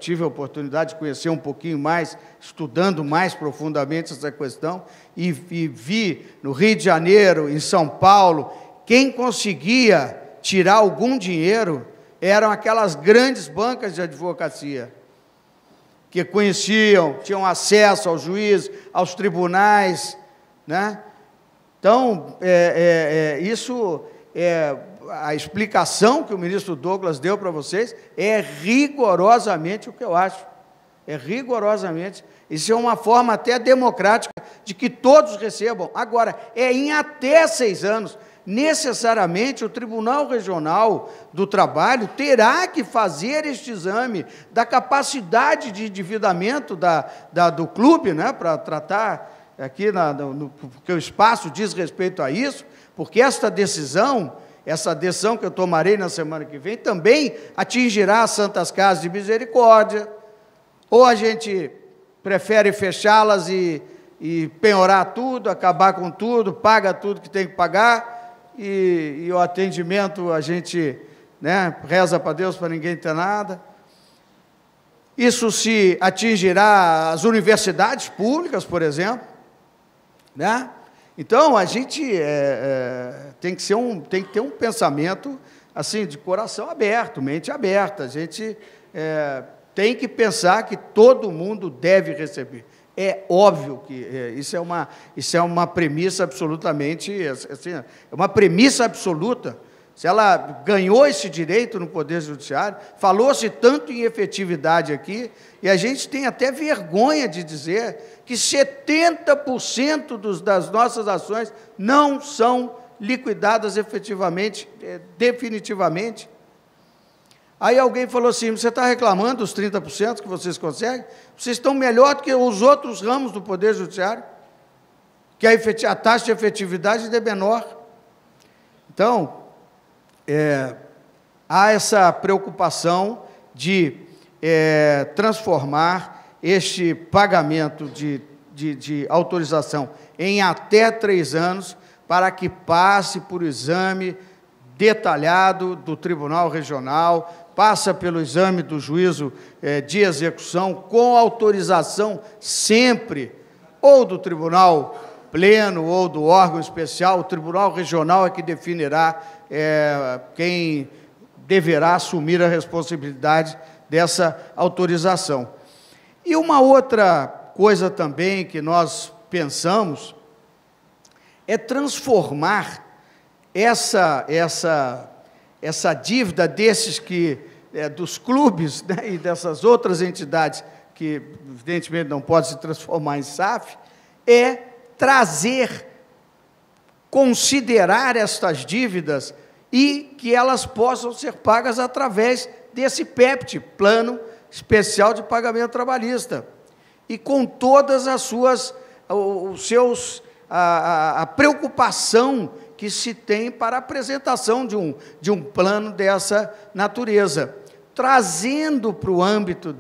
tive a oportunidade de conhecer um pouquinho mais, estudando mais profundamente essa questão, e vi no Rio de Janeiro, em São Paulo, quem conseguia tirar algum dinheiro eram aquelas grandes bancas de advocacia, que conheciam, tinham acesso aos juízes, aos tribunais, né? Então, isso a explicação que o ministro Douglas deu para vocês é rigorosamente o que eu acho. É rigorosamente. Isso é uma forma até democrática de que todos recebam. Agora, em até 6 anos. Necessariamente, o Tribunal Regional do Trabalho terá que fazer este exame da capacidade de endividamento do clube, né, para tratar aqui, porque o espaço diz respeito a isso, porque essa decisão que eu tomarei na semana que vem, também atingirá as Santas Casas de Misericórdia, ou a gente prefere fechá-las e penhorar tudo, acabar com tudo, paga tudo que tem que pagar, e o atendimento a gente, né, reza para Deus para ninguém ter nada. Isso se atingirá as universidades públicas, por exemplo, né? Então, a gente tem que ter um pensamento assim, de coração aberto, mente aberta. A gente tem que pensar que todo mundo deve receber. É óbvio que isso é uma premissa absolutamente, assim, é uma premissa absoluta. Se ela ganhou esse direito no Poder Judiciário, falou-se tanto em efetividade aqui, e a gente tem até vergonha de dizer que 70% das nossas ações não são liquidadas efetivamente, definitivamente. Aí alguém falou assim, você está reclamando dos 30% que vocês conseguem? Vocês estão melhor do que os outros ramos do Poder Judiciário, que a taxa de efetividade é menor. Então, há essa preocupação de transformar este pagamento de autorização em até 3 anos, para que passe por exame detalhado do Tribunal Regional, passa pelo exame do juízo de execução, com autorização sempre, ou do Tribunal Pleno, ou do órgão especial. O Tribunal Regional é que definirá quem deverá assumir a responsabilidade dessa autorização. E uma outra coisa também que nós pensamos é transformar essa dívida desses dos clubes, né, e dessas outras entidades que, evidentemente, não podem se transformar em SAF, considerar estas dívidas e que elas possam ser pagas através desse PEPT, Plano Especial de Pagamento Trabalhista, e com todas as a preocupação que se tem para a apresentação de um plano dessa natureza, trazendo para o âmbito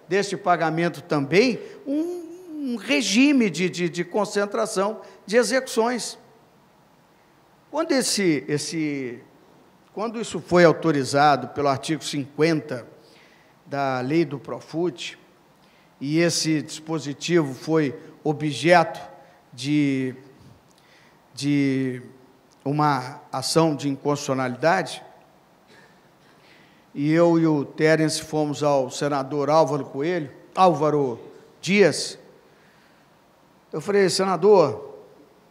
deste pagamento também um regime de concentração de execuções. Quando esse quando isso foi autorizado pelo artigo 50 da lei do Profut, e esse dispositivo foi objeto de uma ação de inconstitucionalidade, e eu e o Terence fomos ao senador Álvaro Dias. Eu falei: senador,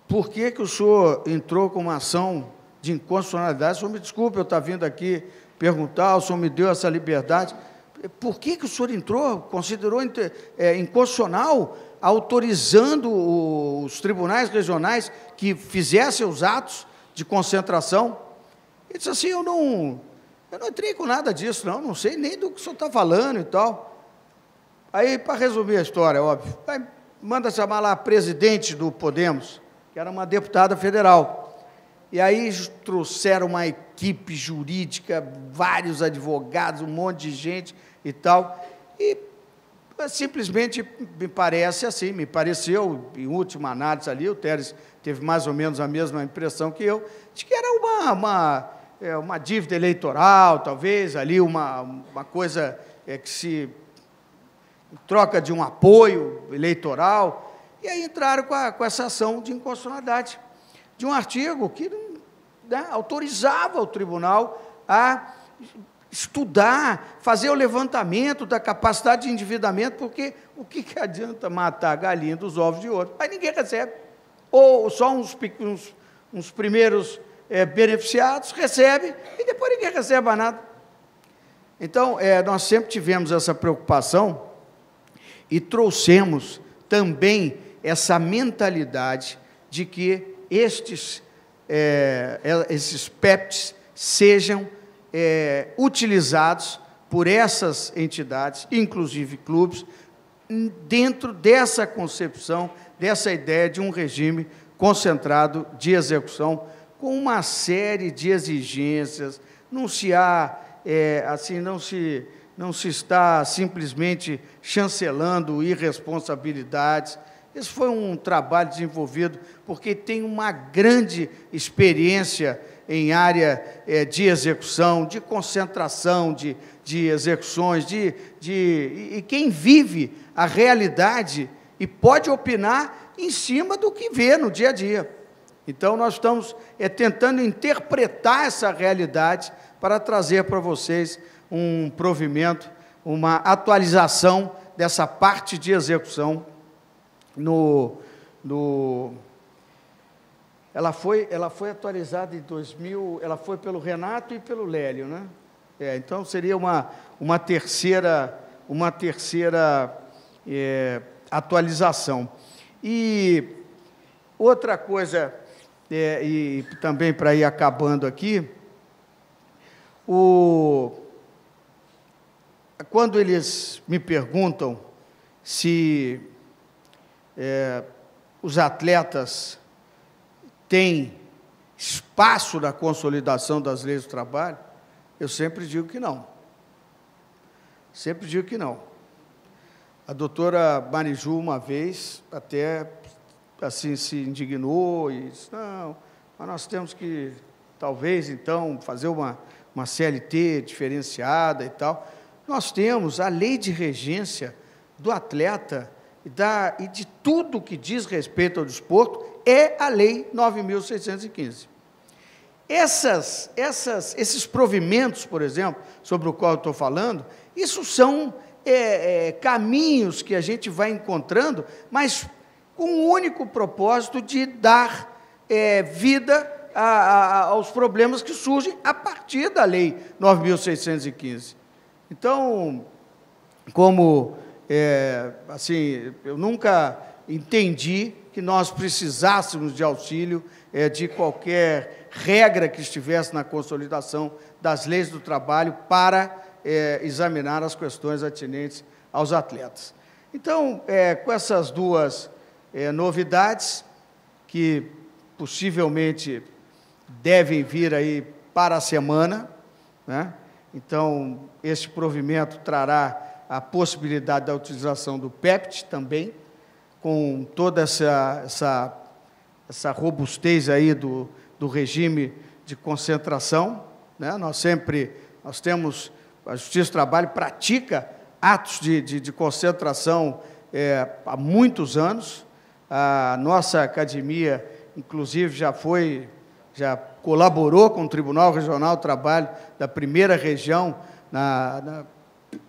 por que o senhor entrou com uma ação de inconstitucionalidade? O senhor me desculpe eu estar vindo aqui perguntar, o senhor me deu essa liberdade. Por que o senhor entrou, considerou inconstitucional, autorizando os tribunais regionais que fizessem os atos de concentração? Ele disse assim: eu não entrei com nada disso, não sei nem do que o senhor está falando e tal. Aí, para resumir a história, óbvio, aí manda chamar lá a presidente do Podemos, que era uma deputada federal. E aí trouxeram uma equipe jurídica, vários advogados, um monte de gente e tal, e simplesmente me pareceu, em última análise ali, o Teres teve mais ou menos a mesma impressão que eu, de que era uma dívida eleitoral, talvez, ali uma coisa que se troca de um apoio eleitoral, e aí entraram com essa ação de inconstitucionalidade de um artigo que autorizava o tribunal a estudar, fazer o levantamento da capacidade de endividamento, porque o que adianta matar a galinha dos ovos de ouro? Aí ninguém recebe, ou só uns primeiros beneficiados recebem, e depois ninguém recebe mais nada. Então, nós sempre tivemos essa preocupação e trouxemos também essa mentalidade de que esses PEPs sejam utilizados por essas entidades, inclusive clubes, dentro dessa concepção, dessa ideia de um regime concentrado de execução, com uma série de exigências. Não se está simplesmente chancelando irresponsabilidades. Esse foi um trabalho desenvolvido porque tem uma grande experiência em área de execução, de concentração, de execuções, e quem vive a realidade e pode opinar em cima do que vê no dia a dia. Então, nós estamos tentando interpretar essa realidade para trazer para vocês um provimento, uma atualização dessa parte de execução Ela foi atualizada em 2000, ela foi pelo Renato e pelo Lélio, né? Então, seria uma terceira atualização. E outra coisa, e também para ir acabando aqui, quando eles me perguntam se os atletas têm espaço na consolidação das leis do trabalho, eu sempre digo que não. Sempre digo que não. A doutora Mariju, uma vez, até assim se indignou e disse: não, mas nós temos que, talvez, então, fazer uma CLT diferenciada e tal. Nós temos a lei de regência do atleta e de tudo que diz respeito ao desporto, é a Lei 9.615. Esses provimentos, por exemplo, sobre o qual eu estou falando, isso são caminhos que a gente vai encontrando, mas com o único propósito de dar vida aos problemas que surgem a partir da Lei 9.615. Então, como assim, eu nunca entendi que nós precisássemos de auxílio de qualquer regra que estivesse na consolidação das leis do trabalho para examinar as questões atinentes aos atletas. Então, com essas duas novidades, que possivelmente devem vir aí para a semana, né? Então, este provimento trará a possibilidade da utilização do PEPT também, com toda essa robustez aí do regime de concentração, né? Nós temos, a Justiça do Trabalho pratica atos de concentração há muitos anos. A nossa academia, inclusive, já colaborou com o Tribunal Regional do Trabalho da primeira região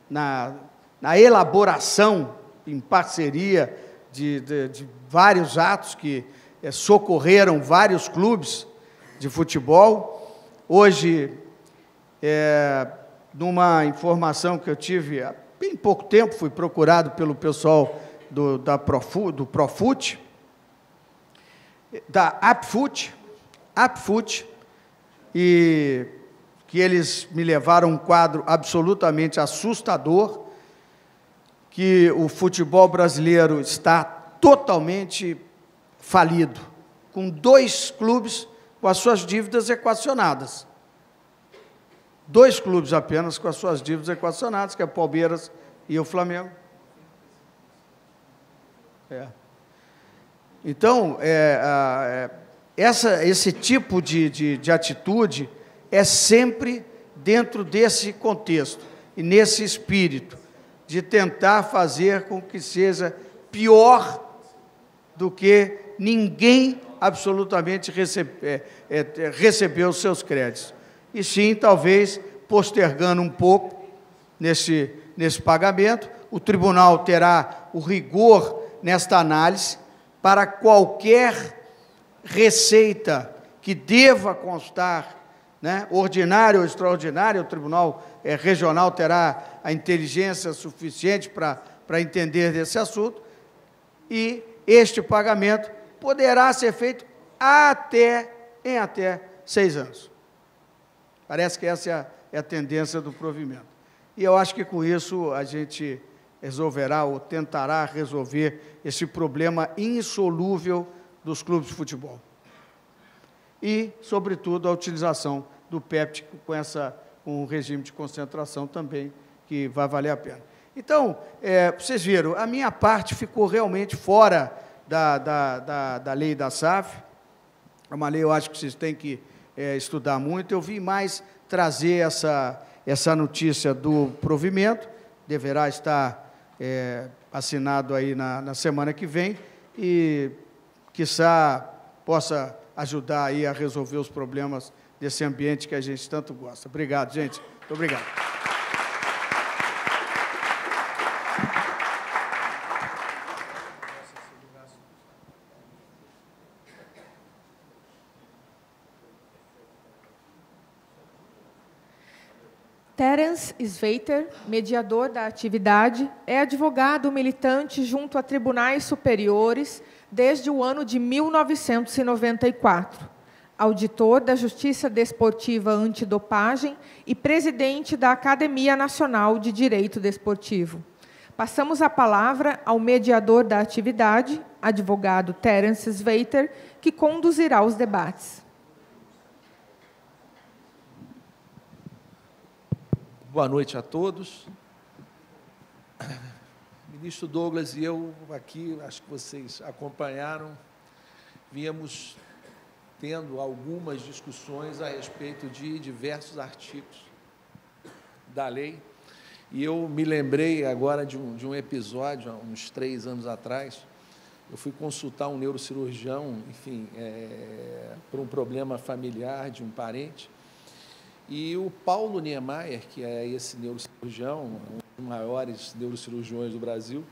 na elaboração, em parceria, de vários atos que socorreram vários clubes de futebol. Hoje, numa informação que eu tive há bem pouco tempo, fui procurado pelo pessoal do Profut, da Apfut, e que eles me levaram um quadro absolutamente assustador, que o futebol brasileiro está totalmente falido, com 2 clubes com as suas dívidas equacionadas. 2 clubes apenas com as suas dívidas equacionadas, que é o Palmeiras e o Flamengo. Então, esse tipo de atitude é sempre dentro desse contexto e nesse espírito de tentar fazer com que seja pior do que ninguém absolutamente recebeu os seus créditos. E sim, talvez, postergando um pouco nesse pagamento, o tribunal terá o rigor nesta análise para qualquer receita que deva constar, né, ordinária ou extraordinária, o Tribunal Regional terá a inteligência suficiente para entender desse assunto, e este pagamento poderá ser feito em até 6 anos. Parece que essa é a tendência do provimento. E eu acho que com isso a gente resolverá ou tentará resolver esse problema insolúvel dos clubes de futebol. E, sobretudo, a utilização do PEPT com um regime de concentração também, que vai valer a pena. Então, vocês viram, a minha parte ficou realmente fora da lei da SAF. É uma lei, eu acho que vocês têm que estudar muito. Eu vim mais trazer essa notícia do provimento, deverá estar assinado aí na semana que vem, e, quiçá, possa ajudar aí a resolver os problemas desse ambiente que a gente tanto gosta. Obrigado, gente. Muito obrigado. Terence Sveiter, mediador da atividade, é advogado militante junto a tribunais superiores desde o ano de 1994, auditor da Justiça Desportiva Antidopagem e presidente da Academia Nacional de Direito Desportivo. Passamos a palavra ao mediador da atividade, advogado Terence Sveiter, que conduzirá os debates. Boa noite a todos. Ministro Douglas e eu aqui, acho que vocês acompanharam, viemos tendo algumas discussões a respeito de diversos artigos da lei, e eu me lembrei agora de um episódio, há uns 3 anos atrás. Eu fui consultar um neurocirurgião, enfim, por um problema familiar de um parente, e o Paulo Niemeyer, que é esse neurocirurgião, um dos maiores neurocirurgiões do Brasil,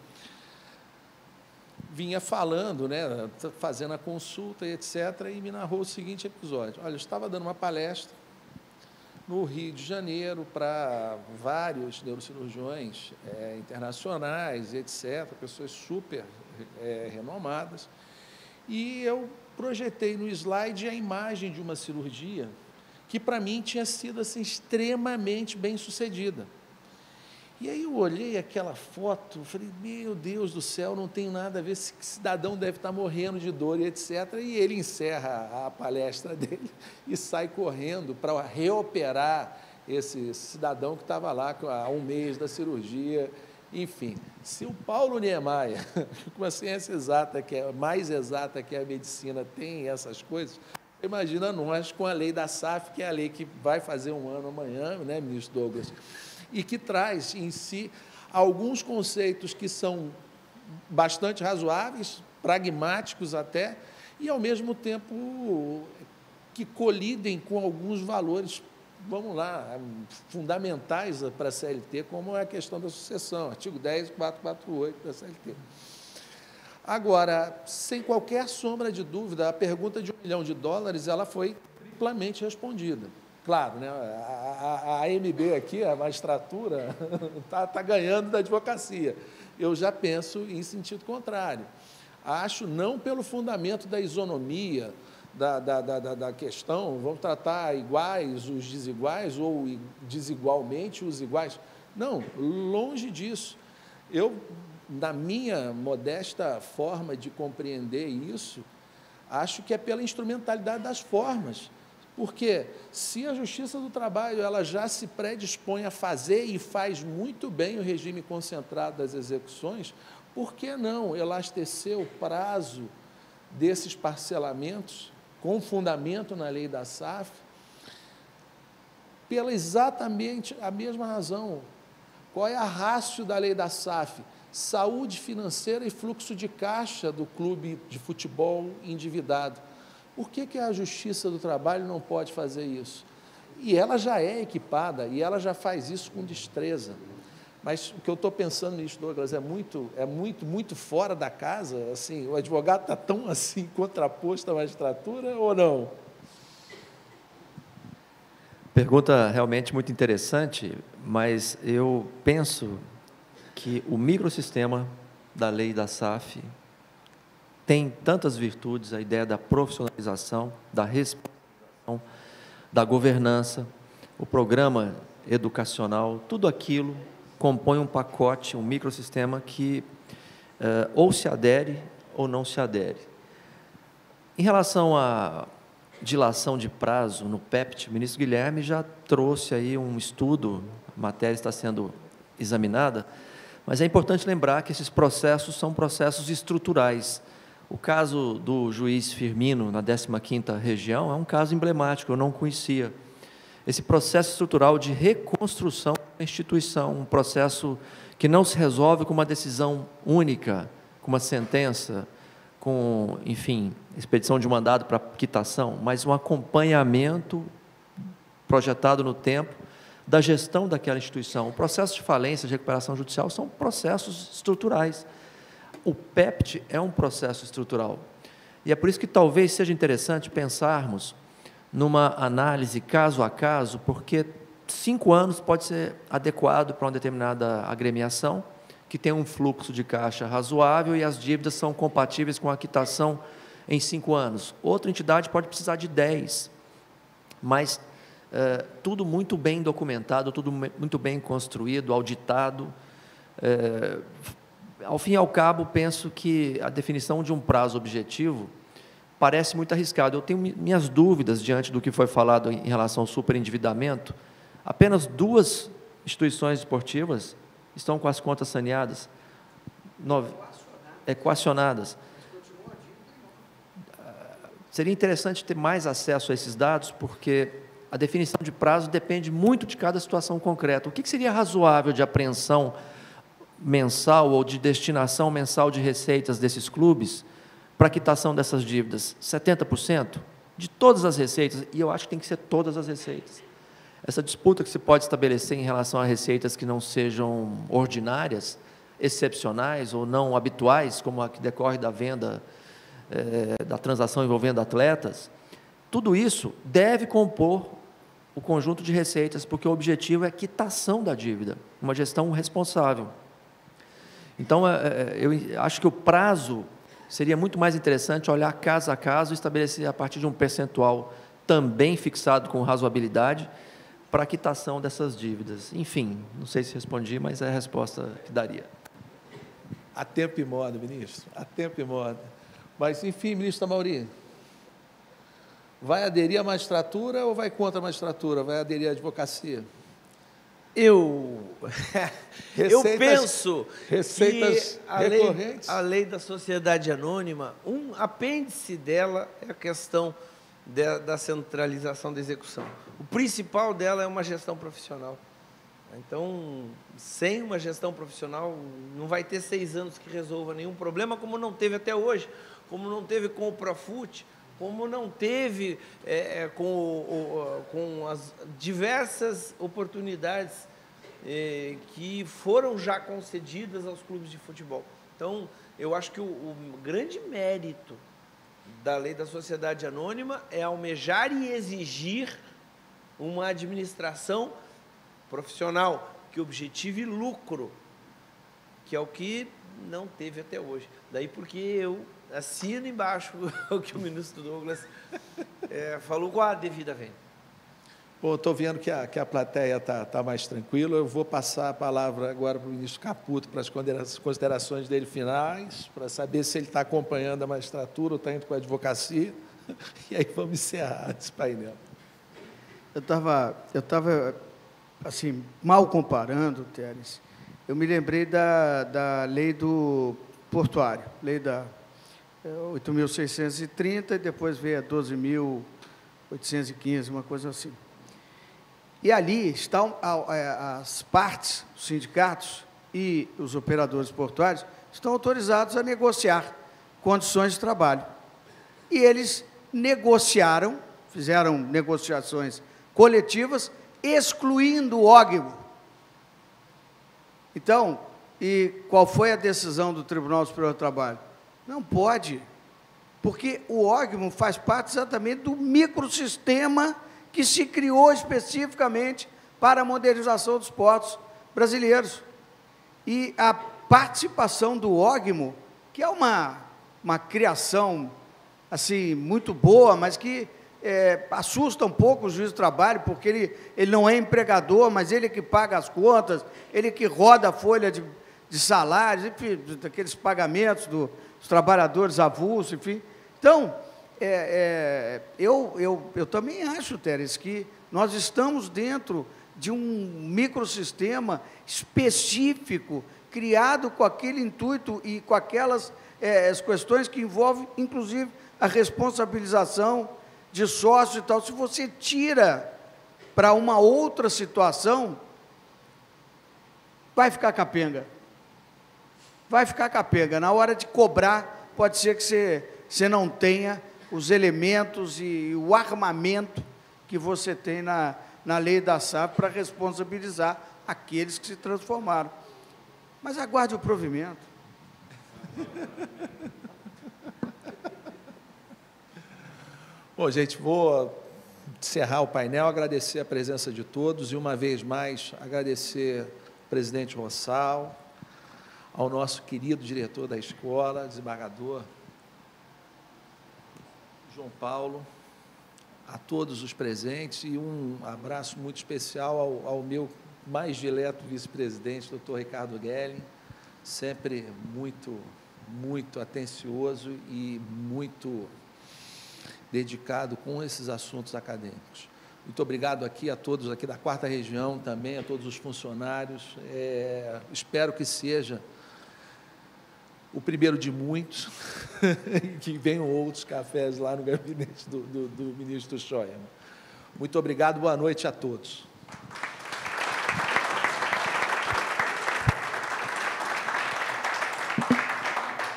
vinha falando, né, fazendo a consulta e etc., e me narrou o seguinte episódio. Olha, eu estava dando uma palestra no Rio de Janeiro para vários neurocirurgiões internacionais, etc., pessoas super renomadas, e eu projetei no slide a imagem de uma cirurgia que, para mim, tinha sido assim, extremamente bem-sucedida. E aí eu olhei aquela foto, falei, meu Deus do céu, não tem nada a ver, esse cidadão deve estar morrendo de dor e etc. E ele encerra a palestra dele e sai correndo para reoperar esse cidadão que estava lá há 1 mês da cirurgia. Enfim, se o Paulo Niemeyer, com a ciência exata, que é mais exata que a medicina, tem essas coisas, Imagina nós com a lei da SAF, que é a lei que vai fazer um ano amanhã, né, ministro Douglas, e que traz em si alguns conceitos que são bastante razoáveis, pragmáticos até, e, ao mesmo tempo, que colidem com alguns valores, vamos lá, fundamentais para a CLT, como é a questão da sucessão, artigo 10.448 da CLT. Agora, sem qualquer sombra de dúvida, a pergunta de $1 milhão, ela foi triplamente respondida. Claro, né, a AMB aqui, a magistratura, está ganhando da advocacia. Eu já penso em sentido contrário. Acho, não pelo fundamento da isonomia, da questão, vamos tratar iguais os desiguais ou desigualmente os iguais. Não, longe disso. Eu, na minha modesta forma de compreender isso, acho que é pela instrumentalidade das formas. Porque se a Justiça do Trabalho ela já se predispõe a fazer e faz muito bem o regime concentrado das execuções, por que não elastecer o prazo desses parcelamentos, com fundamento na lei da SAF, pela exatamente a mesma razão? Qual é a ratio da lei da SAF? Saúde financeira e fluxo de caixa do clube de futebol endividado. Por que a Justiça do Trabalho não pode fazer isso? E ela já é equipada, e ela já faz isso com destreza. Mas o que eu estou pensando nisso, Douglas, é muito fora da casa. Assim, o advogado está tão assim contraposto à magistratura ou não? Pergunta realmente muito interessante, mas eu penso que o microsistema da lei da SAF tem tantas virtudes, a ideia da profissionalização, da responsabilização, da governança, o programa educacional, tudo aquilo compõe um pacote, um microsistema que ou se adere ou não se adere. Em relação à dilação de prazo no PEPT, o ministro Guilherme já trouxe aí um estudo, a matéria está sendo examinada, mas é importante lembrar que esses processos são processos estruturais. O caso do juiz Firmino, na 15ª região, é um caso emblemático, eu não conhecia. Esse processo estrutural de reconstrução da instituição, um processo que não se resolve com uma decisão única, com uma sentença, com, enfim, expedição de um mandado para quitação, mas um acompanhamento projetado no tempo da gestão daquela instituição. O processo de falência, de recuperação judicial, são processos estruturais. O PEPT é um processo estrutural. E é por isso que talvez seja interessante pensarmos numa análise caso a caso, porque 5 anos pode ser adequado para uma determinada agremiação, que tem um fluxo de caixa razoável e as dívidas são compatíveis com a quitação em 5 anos. Outra entidade pode precisar de 10, mas tudo muito bem documentado, tudo muito bem construído, auditado. Ao fim e ao cabo, penso que a definição de um prazo objetivo parece muito arriscado. Eu tenho minhas dúvidas diante do que foi falado em relação ao superendividamento. Apenas 2 instituições esportivas estão com as contas saneadas, equacionadas. Seria interessante ter mais acesso a esses dados, porque a definição de prazo depende muito de cada situação concreta. O que seria razoável de apreensão mensal ou de destinação mensal de receitas desses clubes para a quitação dessas dívidas? 70% de todas as receitas, e eu acho que tem que ser todas as receitas. Essa disputa que se pode estabelecer em relação a receitas que não sejam ordinárias, excepcionais ou não habituais, como a que decorre da venda, da transação envolvendo atletas, tudo isso deve compor o conjunto de receitas, porque o objetivo é a quitação da dívida, uma gestão responsável. Então, eu acho que o prazo seria muito mais interessante olhar caso a caso e estabelecer a partir de um percentual também fixado com razoabilidade para a quitação dessas dívidas. Enfim, não sei se respondi, mas é a resposta que daria. Há tempo e moda, ministro, há tempo e moda. Mas, enfim, ministro Amauri, vai aderir à magistratura ou vai contra a magistratura? Vai aderir à advocacia? Eu penso receitas que a lei da sociedade anônima, um apêndice dela é a questão da centralização da execução. O principal dela é uma gestão profissional. Então, sem uma gestão profissional, não vai ter 6 anos que resolva nenhum problema, como não teve até hoje, como não teve com o Profut, como não teve com as diversas oportunidades que foram já concedidas aos clubes de futebol. Então, eu acho que o grande mérito da lei da sociedade anônima é almejar e exigir uma administração profissional que objetive lucro, que é o que não teve até hoje. Daí porque eu assino embaixo o que o ministro Douglas falou com a devida vênia. Bom, estou vendo que a plateia está mais tranquila. Eu vou passar a palavra agora para o ministro Caputo para as considerações dele finais, para saber se ele está acompanhando a magistratura ou está indo com a advocacia. E aí vamos encerrar esse painel. Eu estava assim, mal comparando, Teres. Eu me lembrei da lei do portuário, lei da 8.630, e depois veio a 12.815, uma coisa assim. E ali estão as partes, os sindicatos e os operadores portuários estão autorizados a negociar condições de trabalho. E eles negociaram, fizeram negociações coletivas, excluindo o ógimo. Então, e qual foi a decisão do Tribunal Superior do Trabalho? Não pode, porque o ógimo faz parte exatamente do microsistema que se criou especificamente para a modernização dos portos brasileiros. E a participação do ógimo, que é uma criação assim, muito boa, mas que assusta um pouco o juiz do trabalho, porque ele não é empregador, mas ele que paga as contas, ele que roda a folha de salários, enfim, daqueles pagamentos dos trabalhadores avulsos, enfim. Então, eu também acho, Teres, que nós estamos dentro de um microsistema específico, criado com aquele intuito e com aquelas as questões que envolvem, inclusive, a responsabilização de sócio e tal. Se você tira para uma outra situação, vai ficar capenga. Vai ficar capenga. Na hora de cobrar, pode ser que você não tenha os elementos e o armamento que você tem na lei da SAF para responsabilizar aqueles que se transformaram. Mas aguarde o provimento. Bom, gente, vou encerrar o painel, agradecer a presença de todos e, uma vez mais, agradecer ao presidente Rossal, ao nosso querido diretor da escola, desembargador João Paulo, a todos os presentes e um abraço muito especial ao meu mais dileto vice-presidente, doutor Ricardo Gelling, sempre muito atencioso e muito dedicado com esses assuntos acadêmicos. Muito obrigado aqui a todos aqui da 4ª Região, também a todos os funcionários. Espero que seja o primeiro de muitos, que venham outros cafés lá no gabinete do ministro Scheuermann. Muito obrigado, boa noite a todos.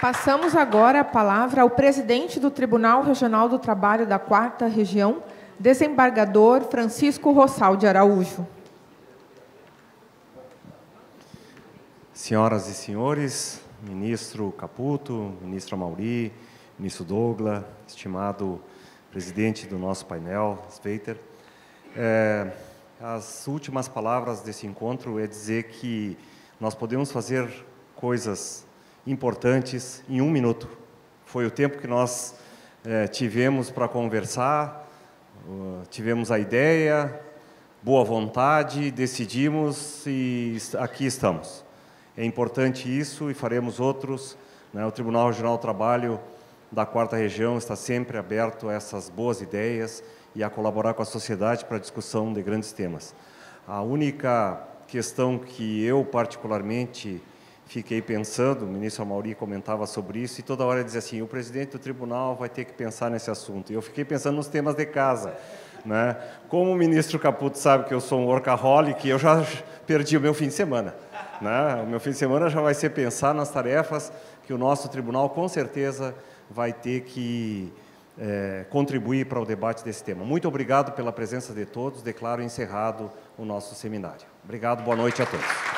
Passamos agora a palavra ao presidente do Tribunal Regional do Trabalho da 4ª Região, desembargador Francisco Rossal de Araújo. Senhoras e senhores, ministro Caputo, ministro Amauri, ministro Douglas, estimado presidente do nosso painel, Sveiter, as últimas palavras desse encontro é dizer que nós podemos fazer coisas importantes em 1 minuto. Foi o tempo que nós tivemos para conversar, tivemos a ideia, boa vontade, decidimos e aqui estamos. É importante isso e faremos outros, né? O Tribunal Regional do Trabalho da 4ª Região está sempre aberto a essas boas ideias e a colaborar com a sociedade para a discussão de grandes temas. A única questão que eu particularmente fiquei pensando, o ministro Amauri comentava sobre isso, e toda hora dizia assim, o presidente do tribunal vai ter que pensar nesse assunto. E eu fiquei pensando nos temas de casa, né? Como o ministro Caputo sabe que eu sou um workaholic, eu já perdi o meu fim de semana, né? O meu fim de semana já vai ser pensar nas tarefas que o nosso tribunal, com certeza, vai ter que contribuir para o debate desse tema. Muito obrigado pela presença de todos, declaro encerrado o nosso seminário. Obrigado, boa noite a todos.